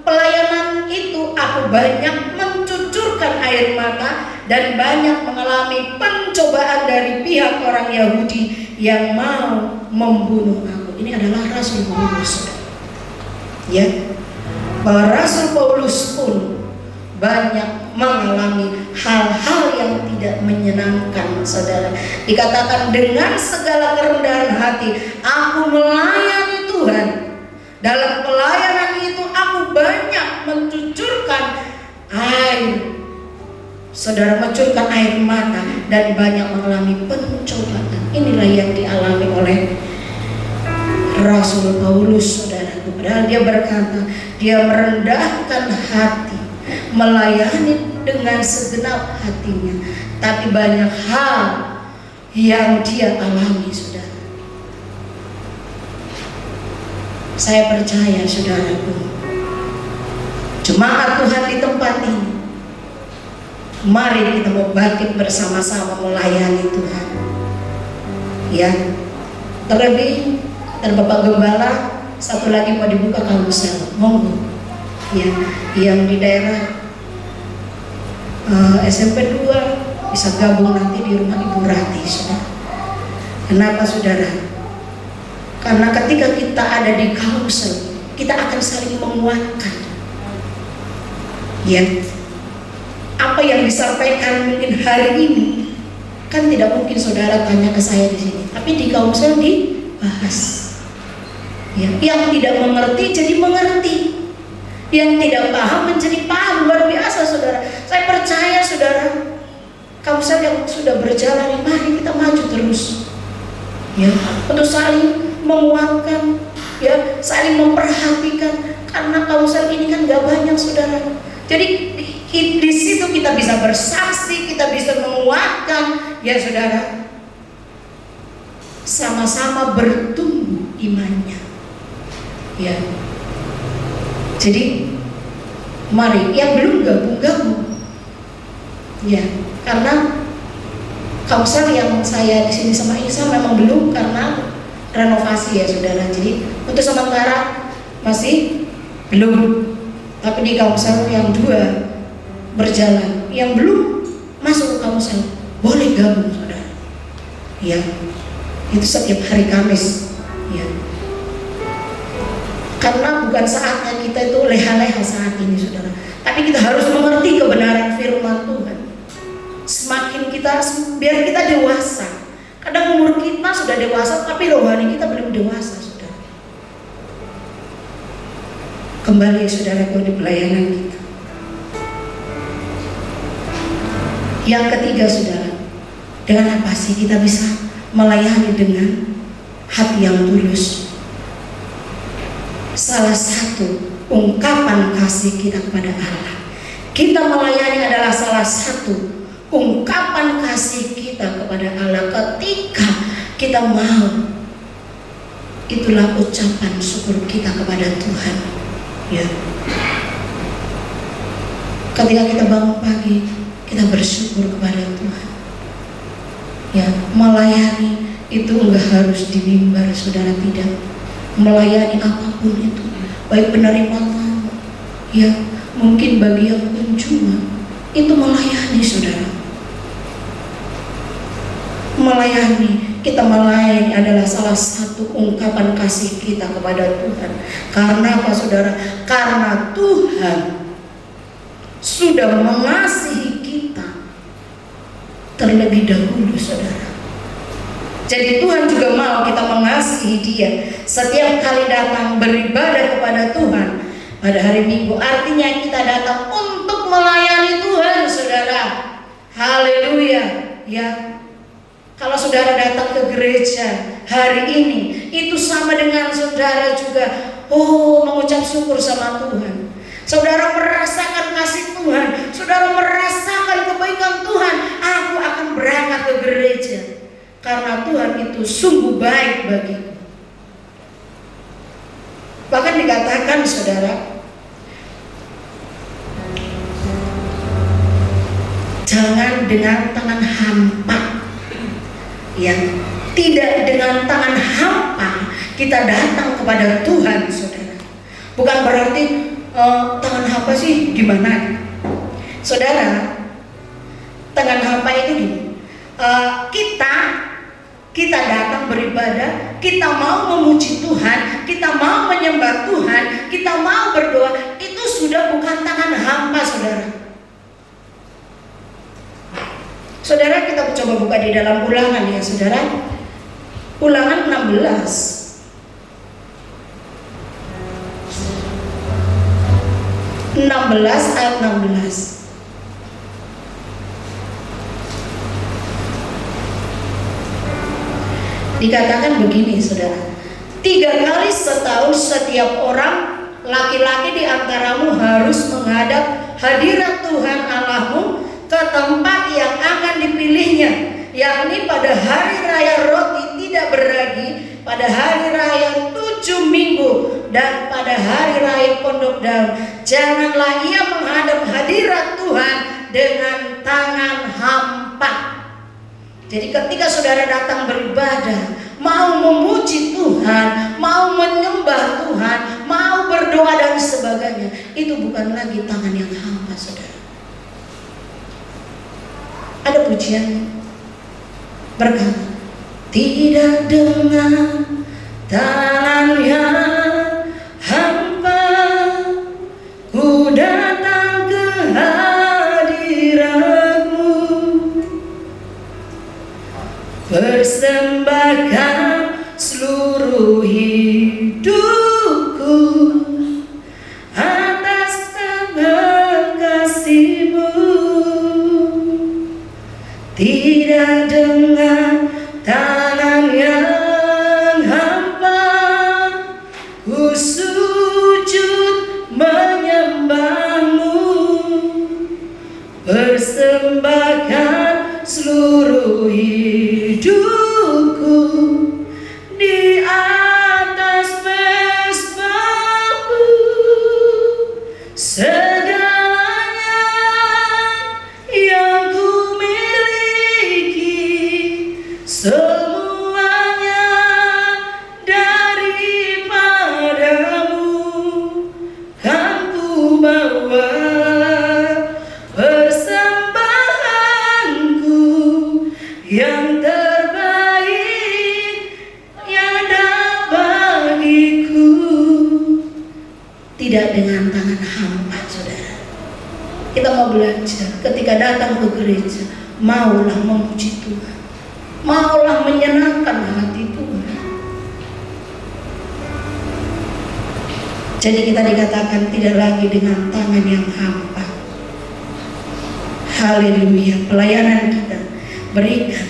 Speaker 2: pelayanan itu aku banyak mencucurkan air mata dan banyak mengalami pencobaan dari pihak orang Yahudi yang mau membunuh aku. Ini adalah Rasul Paulus, ya, bahwa Rasul Paulus pun banyak mengalami hal-hal yang tidak menyenangkan, saudara. Dikatakan dengan segala kerendahan hati aku melayani Tuhan. Dalam pelayanan itu aku banyak mencucurkan air, saudara, mencurkan air mata dan banyak mengalami pencobaan. Inilah yang dialami oleh Rasul Paulus, saudara. Padahal dia berkata, dia merendahkan hati, melayani dengan segenap hatinya, tapi banyak hal yang dia alami, saudara. Saya percaya, saudaraku, jemaat Tuhan di tempat ini, mari kita mau bangkit bersama-sama melayani Tuhan, ya. Terlebih dan Bapak Gembala, satu lagi mau dibuka kausel, monggo, ya, yang di daerah SMP 2 bisa gabung nanti di rumah Ibu Rati, saudara. Kenapa, saudara? Karena ketika kita ada di kausel, kita akan saling menguatkan, ya. Apa yang disampaikan mungkin hari ini kan tidak mungkin saudara tanya ke saya di sini, tapi di kausel dibahas, ya. Yang tidak mengerti jadi mengerti, yang tidak paham menjadi paham. Luar biasa, saudara. Saya percaya, saudara, kausel yang sudah berjalan, mari kita maju terus, ya, untuk saling menguatkan, ya, saling memperhatikan. Karena kausel ini kan gak banyak, saudara. Jadi di situ kita bisa bersaksi, kita bisa menguatkan, ya, saudara. Sama-sama bertumbuh imannya. Ya. Jadi mari yang belum gabung. Ya, karena Kamsel yang saya di sini sama Isa memang belum karena renovasi ya saudara. Jadi untuk sementara masih belum. Tapi di Kamsel yang 2 berjalan, yang belum masuk ke Kamsel boleh gabung saudara. Ya, itu setiap hari Kamis. Ya. Karena bukan saatnya kita itu leha-leha saat ini saudara. Tapi kita harus mengerti kebenaran firman Tuhan. Semakin kita, biar kita dewasa. Kadang umur kita sudah dewasa, tapi rohani kita belum dewasa saudara. Kembali saudara ke pelayanan kita. Yang ketiga saudara, dengan apa sih kita bisa melayani dengan hati yang tulus? Salah satu ungkapan kasih kita kepada Allah. Kita melayani adalah salah satu ungkapan kasih kita kepada Allah ketika kita mau. Itulah ucapan syukur kita kepada Tuhan. Ya. Ketika kita bangun pagi, kita bersyukur kepada Tuhan. Ya, melayani itu enggak harus di mimbar saudara, tidak. Melayani apapun itu, baik penerima tamu, ya mungkin bagi yang kunjungan, itu melayani saudara. Melayani, kita melayani adalah salah satu ungkapan kasih kita kepada Tuhan. Karena apa saudara? Karena Tuhan sudah mengasihi kita terlebih dahulu saudara. Jadi Tuhan juga mau kita mengasihi Dia. Setiap kali datang beribadah kepada Tuhan pada hari Minggu, artinya kita datang untuk melayani Tuhan saudara. Haleluya. Ya. Kalau saudara datang ke gereja hari ini, itu sama dengan saudara juga mengucap syukur sama Tuhan. Saudara merasakan kasih Tuhan, saudara merasakan kebaikan Tuhan. Aku akan berangkat ke gereja karena Tuhan itu sungguh baik bagiku. Bahkan dikatakan saudara, jangan dengan tangan hampa. Ya, tidak dengan tangan hampa kita datang kepada Tuhan saudara. Bukan berarti tangan hampa sih gimana? Saudara, tangan hampa itu gini. Kita datang beribadah, kita mau memuji Tuhan, kita mau menyembah Tuhan, kita mau berdoa, itu sudah bukan tangan hampa saudara. Saudara, kita coba buka di dalam Ulangan ya saudara. Ulangan 16. Ayat 16. Dikatakan begini saudara, 3 kali setahun setiap orang laki-laki di antaramu harus menghadap hadirat Tuhan Allahmu ke tempat yang akan dipilihnya, yakni pada hari raya roti tidak beragi, pada hari raya 7 minggu, dan pada hari raya pondok daun. Janganlah ia menghadap hadirat Tuhan dengan tangan hampa. Jadi ketika saudara datang beribadah, mau memuji Tuhan, mau menyembah Tuhan, mau berdoa dan sebagainya, itu bukan lagi tangan yang hampa saudara. Ada pujian berkata, tidak dengan tangan yang hampa ku datang ke hadiratmu, persembahkan seluruh hidupku atas nama kasih-Mu. Tidak dengan tangan yang hampa ku sujud menyembah-Mu, persembahkan seluruh hidupku di atas gereja, ketika datang ke gereja, maulah memuji Tuhan, maulah menyenangkan hati Tuhan. Jadi kita dikatakan tidak lagi dengan tangan yang hampa. Haleluya. Pelayanan kita berikan,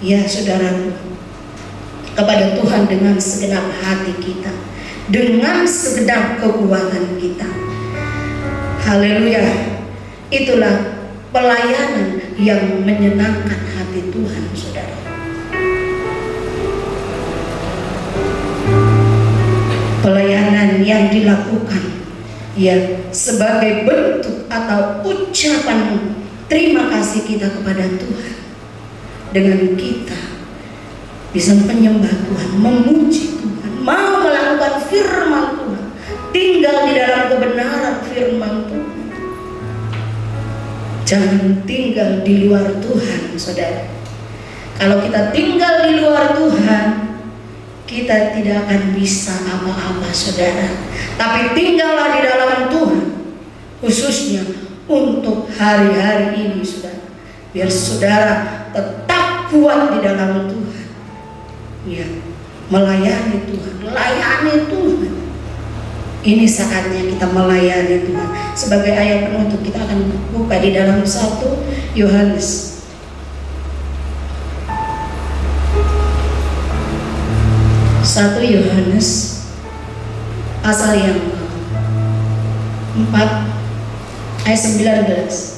Speaker 2: ya saudara, kepada Tuhan dengan segenap hati kita, dengan segenap kekuatan kita. Haleluya. Itulah pelayanan yang menyenangkan hati Tuhan, saudara. Pelayanan yang dilakukan ya sebagai bentuk atau ucapan terima kasih kita kepada Tuhan, dengan kita bisa menyembah Tuhan, memuji Tuhan, mau melakukan firman Tuhan, tinggal di dalam kebenaran firman Tuhan. Jangan tinggal di luar Tuhan, saudara. Kalau kita tinggal di luar Tuhan, kita tidak akan bisa apa-apa, saudara. Tapi tinggallah di dalam Tuhan, khususnya untuk hari-hari ini, saudara. Biar saudara tetap kuat di dalam Tuhan. Ya, melayani Tuhan, layani Tuhan. Ini saatnya kita melayani Tuhan. Sebagai ayat penutup kita akan buka di dalam 1 Yohanes. 1 Yohanes pasal yang 4 ayat 19.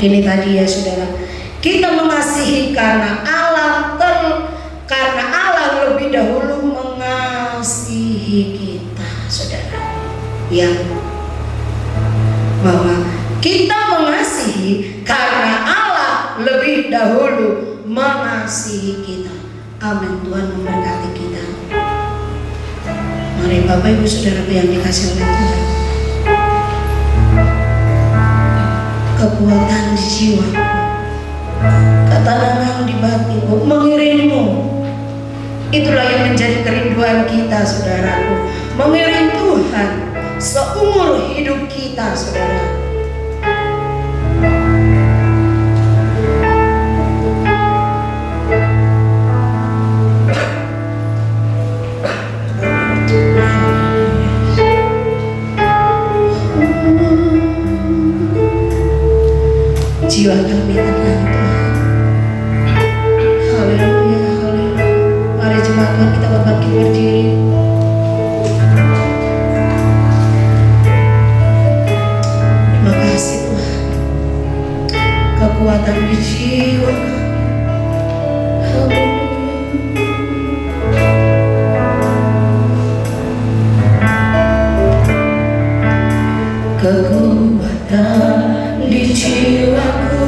Speaker 2: Ini tadi ya saudara, kita mengasihi karena Allah lebih dahulu mengasihi kita, saudara. Ya, bahwa kita mengasihi karena Allah lebih dahulu mengasihi kita. Amin. Tuhan memberkati kita. Mari Bapak Ibu Saudara yang dikasihi oleh Tuhan, kekuatan di jiwaku, ketenangan di batinku, mengiringmu. Itulah yang menjadi kerinduan kita, saudaraku, mengiring Tuhan seumur hidup kita, saudara. Jiwa kami tenang, Tuhan. Haleluya, haleluya. Mari jemaat Tuhan kita bangkit berdiri. Terima kasih Tuhan, kekuatan di jiwa kami. Kekuatan di jiwaku,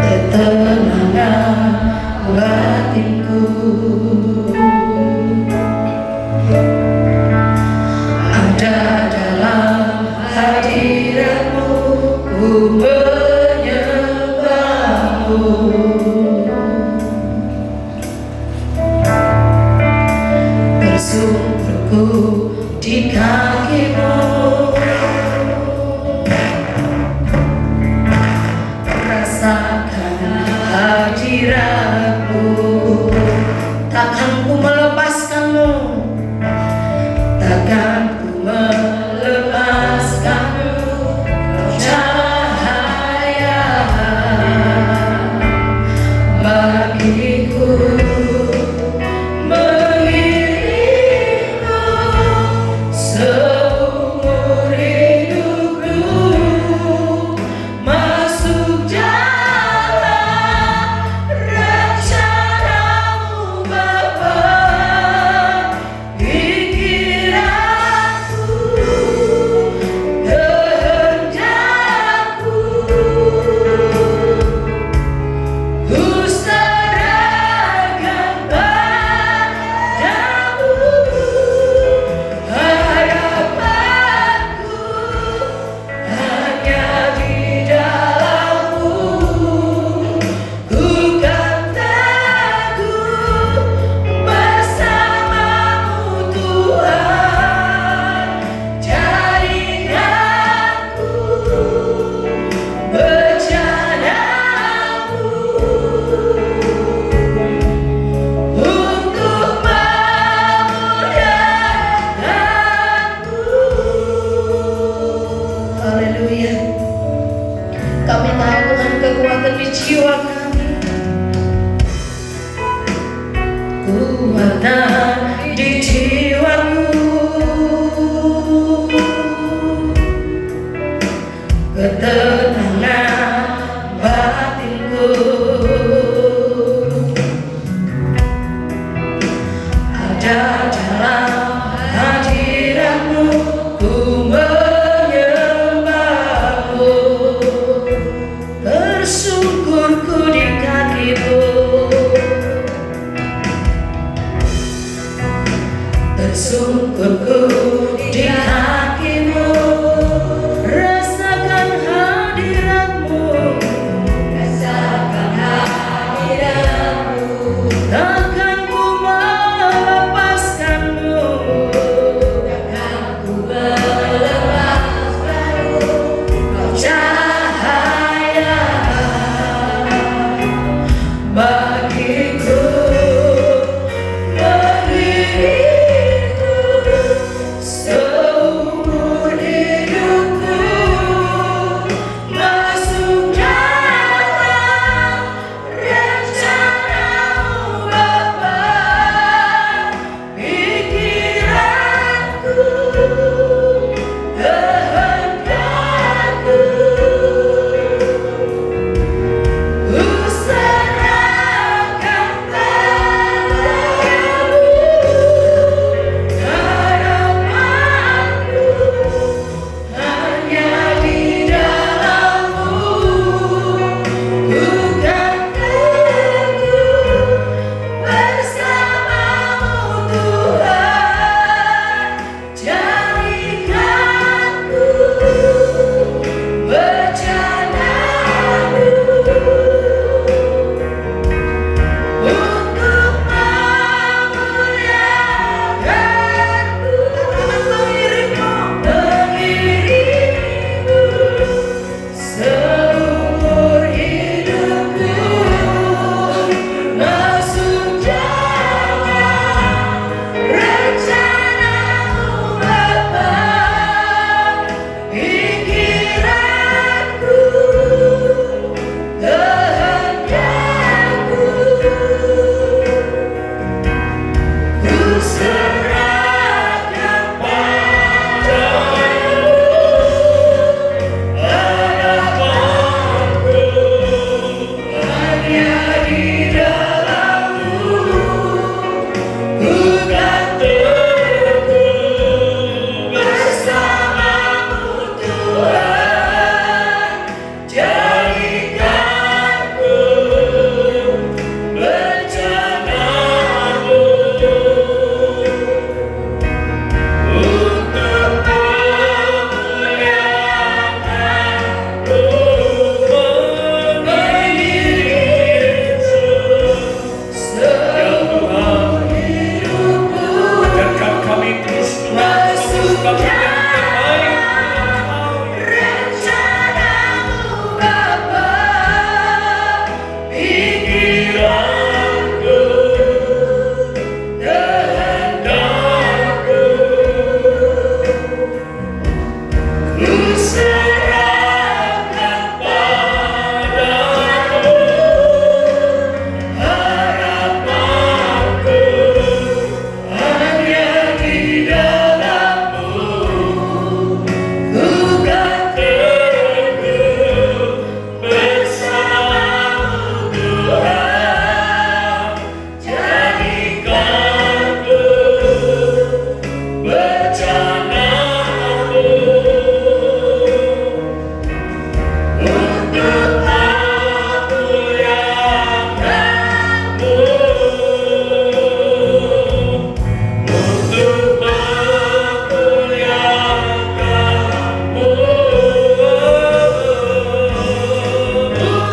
Speaker 2: ketenangan batinku, ada dalam hadiratmu, ku menyembahmu. Bersungguhku di kakimu, rasakan hadiratmu. Takkan ku melepaskanmu, takkan ku melepaskanmu. Cahaya bagiku, so di jiwaku, ketenangan batinku. Ada dalam hadiratmu, ku menyembahmu, bersungkurku di kakimu, bersungkurku di kakimu. Rasakan hadiratmu, rasakan hadiratmu. Takkan ku melepaskanmu, takkan ku melepaskanmu. Kau cahaya bagiku, mengiringku seumur hidupku. Masuk dalam rencanamu Bapa, pikiranku, kehendakku, ku serahkan padamu. Harapanku hanya di dalam-Mu, bukan teguh bersama-Mu Tuhan. Jadikanku bencanamu untuk memuliakan-Mu. Mengiringmu seumur hidupku. Masuk dalam rencanamu Bapa, pikiranku, kehendakku, ku serahkan padamu. Harapanku hanya di dalam-Mu, bukan teguh bersama-Mu Tuhan. Jadikanku bencanamu untuk memuliakan-Mu. Mengiringku seumur hidupku.
Speaker 3: Ajarkan kami terus
Speaker 2: Masuk
Speaker 3: melakukan yang terbaik.
Speaker 2: rencanamu Bapa, pikiranku, kehendakku, ku serahkan padamu. Harapanku hanya di dalam-Mu, bukan teguh bersama-Mu Tuhan. Jadikanku bencanamu untuk memuliakan-Mu, untuk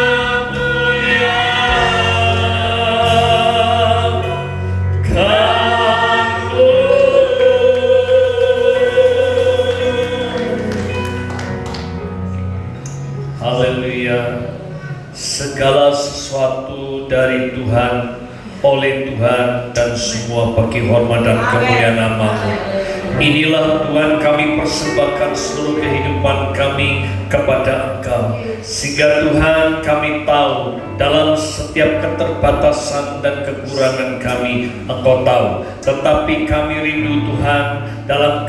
Speaker 2: memuliakan-Mu,
Speaker 3: Haleluya. Segala sesuatu dari Tuhan, oleh Tuhan, dan semua bagi hormat dan kemuliaan nama-Mu. Inilah Tuhan kami persembahkan seluruh kehidupan kami kepada Engkau, sehingga Tuhan kami tahu dalam setiap keterbatasan dan kekurangan kami Engkau tahu, tetapi kami rindu Tuhan dalam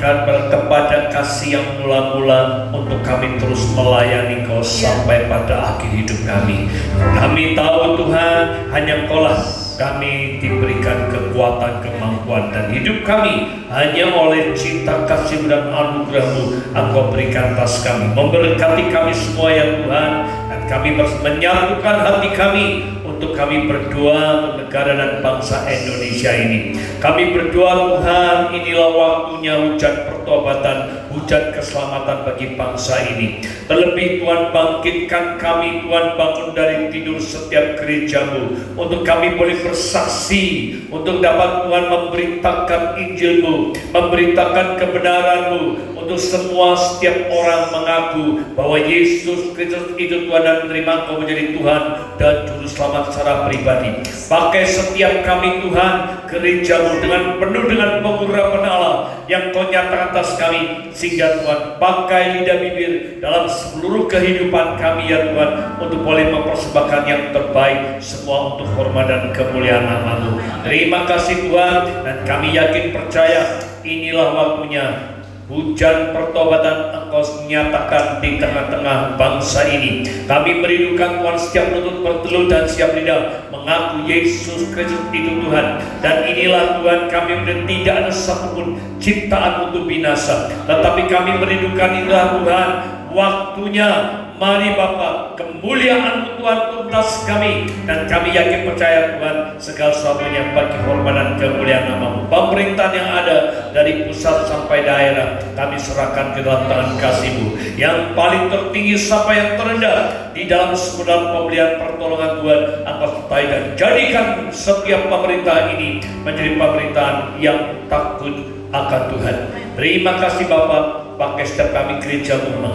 Speaker 3: kepada kasih yang mula-mula untuk kami terus melayani Engkau sampai pada akhir hidup kami. Kami tahu Tuhan hanya Engkau-lah kami diberikan kekuatan, kemampuan, dan hidup kami hanya oleh cinta, kasih, dan anugerah-Mu Engkau berikan atas kami. Memberkati kami semua ya Tuhan, dan kami menyatukan hati kami untuk kami berdoa untuk negara dan bangsa Indonesia ini. Kami berdoa Tuhan, inilah waktunya hujan pertobatan, hujan keselamatan bagi bangsa ini. Terlebih Tuhan, bangkitkan kami Tuhan, bangun dari tidur setiap gereja-Mu untuk kami boleh bersaksi, untuk dapat Tuhan memberitakan Injil-Mu, memberitakan kebenaran-Mu, untuk semua setiap orang mengaku bahwa Yesus Kristus itu Tuhan dan menerima Engkau menjadi Tuhan dan Juru Selamat secara pribadi. Pakai setiap kami Tuhan, gereja-Mu dengan penuh dengan pengurapan Allah yang Kau nyatakan atas kami, sehingga Tuhan pakai lidah bibir dalam seluruh kehidupan kami ya Tuhan, untuk boleh mempersembahkan yang terbaik semua untuk hormat dan kemuliaan nama-Mu. Terima kasih Tuhan, dan kami yakin percaya inilah waktunya hujan pertobatan Engkau nyatakan di tengah-tengah bangsa ini. Kami merindukan Tuhan setiap lutut bertelut dan siap lidah mengaku Yesus Kristus itu Tuhan. Dan inilah Tuhan, kami tidak ada satupun ciptaan untuk binasa, tetapi kami merindukan inilah Tuhan waktunya. Mari Bapa, kemuliaan Tuhan tuntas kami, dan kami yakin percaya Tuhan segala sesuatunya bagi hormat dan kemuliaan nama-Mu. Pemerintahan yang ada dari pusat sampai daerah kami serahkan ke dalam tangan kasih-Mu, yang paling tertinggi sampai yang terendah di dalam segala pemberian pertolongan Tuhan Engkau sertai, dan jadikan setiap pemerintahan ini menjadi pemerintahan yang takut akan Tuhan. Terima kasih Bapa, pakai setiap kami gereja-Mu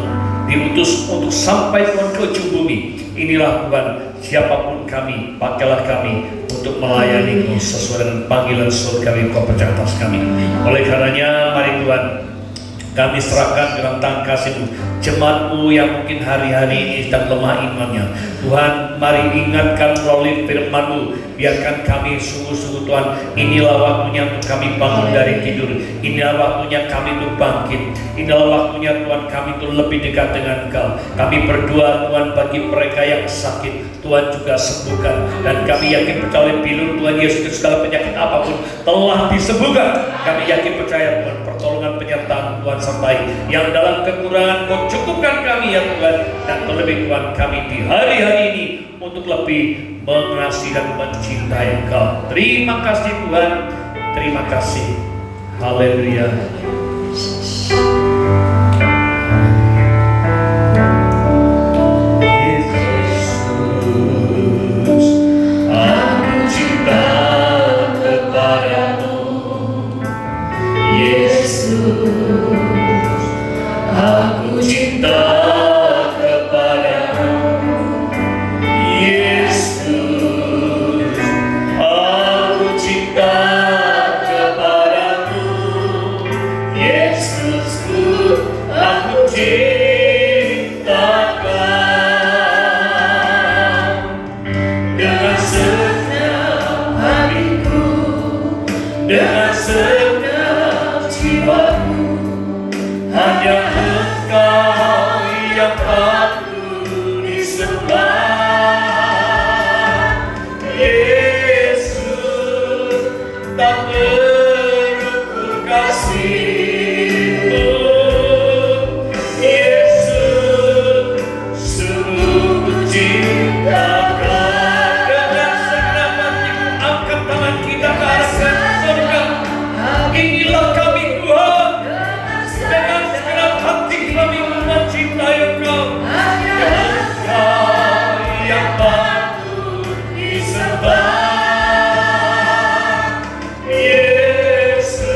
Speaker 3: diutus untuk sampai Tuhan ke ujung bumi. Inilah Tuhan, siapapun kami, pakailah kami untuk melayani-Mu sesuai dengan panggilan surgawi Kau percaya atas kami. Oleh karenanya, mari Tuhan, kami serahkan dalam tangan kasih-Mu jemaat-Mu yang mungkin hari-hari ini sedang lemah imannya. Tuhan, mari ingatkan melalui firman-Mu, biarkan kami sungguh-sungguh Tuhan, inilah waktunya untuk kami bangun dari tidur, inilah waktunya kami untuk bangkit, inilah waktunya Tuhan kami untuk lebih dekat dengan Engkau. Kami berdoa Tuhan bagi mereka yang sakit, Tuhan juga sembuhkan, dan kami yakin percaya pilur Tuhan Yesus segala penyakit apapun telah disembuhkan. Kami yakin percaya Tuhan pertolongan penyertaan Tuhan sampai yang dalam kekurangan Kau cukupkan kami ya Tuhan, dan terlebih Tuhan kami di hari-hari ini untuk lebih mengasihi dan mencintai Engkau. Terima kasih Tuhan, terima kasih. Haleluya. Dengan segenap jiwaku, hanya Engkau yang aku disembah. Yesus, tak terukur kasih-Mu. Yesus, sungguh ku cinta Kau. Dengan segenap hatiku, angkat tangan kita ke arah surga. Inilah kami Tuhan, dengan segenap hati kami mencintai Engkau. Engkau yang patut disembah. Yesus,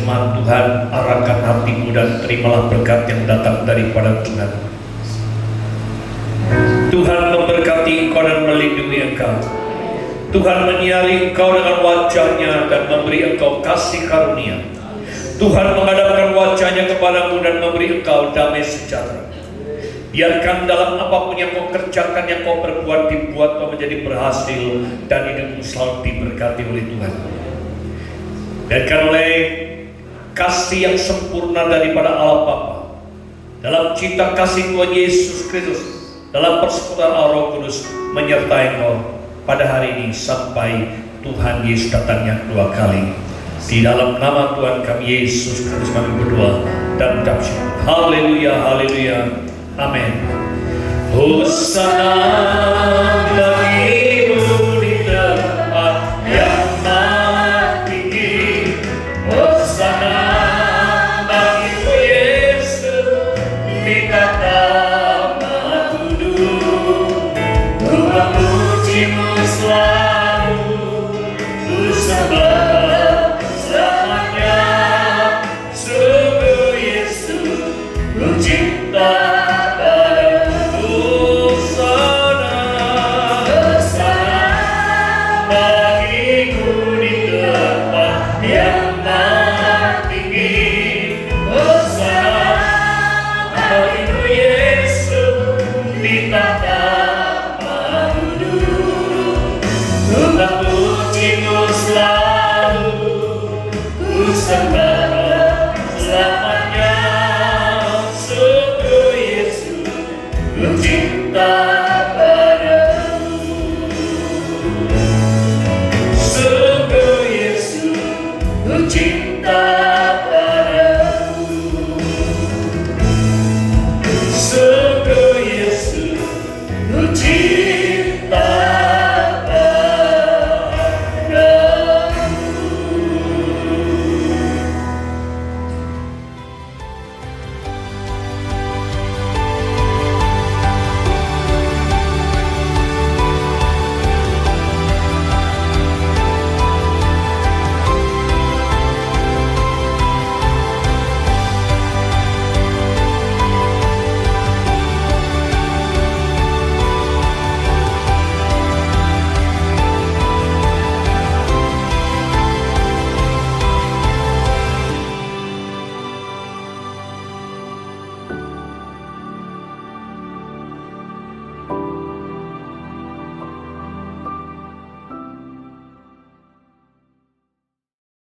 Speaker 3: firman Tuhan, arahkan hatimu dan terimalah berkat yang datang daripada Tuhan. Tuhan memberkati engkau dan melindungi engkau. Tuhan menyinari engkau dengan wajah-Nya dan memberi engkau kasih karunia. Tuhan menghadapkan wajah-Nya kepadamu dan memberi engkau damai sejahtera. Biarkan dalam apapun yang kau kerjakan, yang kau perbuat, dibuat kau menjadi berhasil dan hidupmu selalu diberkati oleh Tuhan. Biarkan oleh kasih yang sempurna daripada Allah Bapa, dalam cinta kasih Tuhan Yesus Kristus, dalam persekutuan Roh Kudus menyertai engkau pada hari ini sampai Tuhan Yesus datangnya kedua kali. Di dalam nama Tuhan kami Yesus Kristus kami berdoa dan ucap syukur. Haleluya, haleluya. Amin. Hosana bagimu di tempat yang maha tinggi. Hosana bagimu Yesus di kata maha kudus. Ku memujimu selalu, ku sembah selamanya. Sungguh Yesus, ku cinta. Selamanya, sungguh Yesus, ku cinta.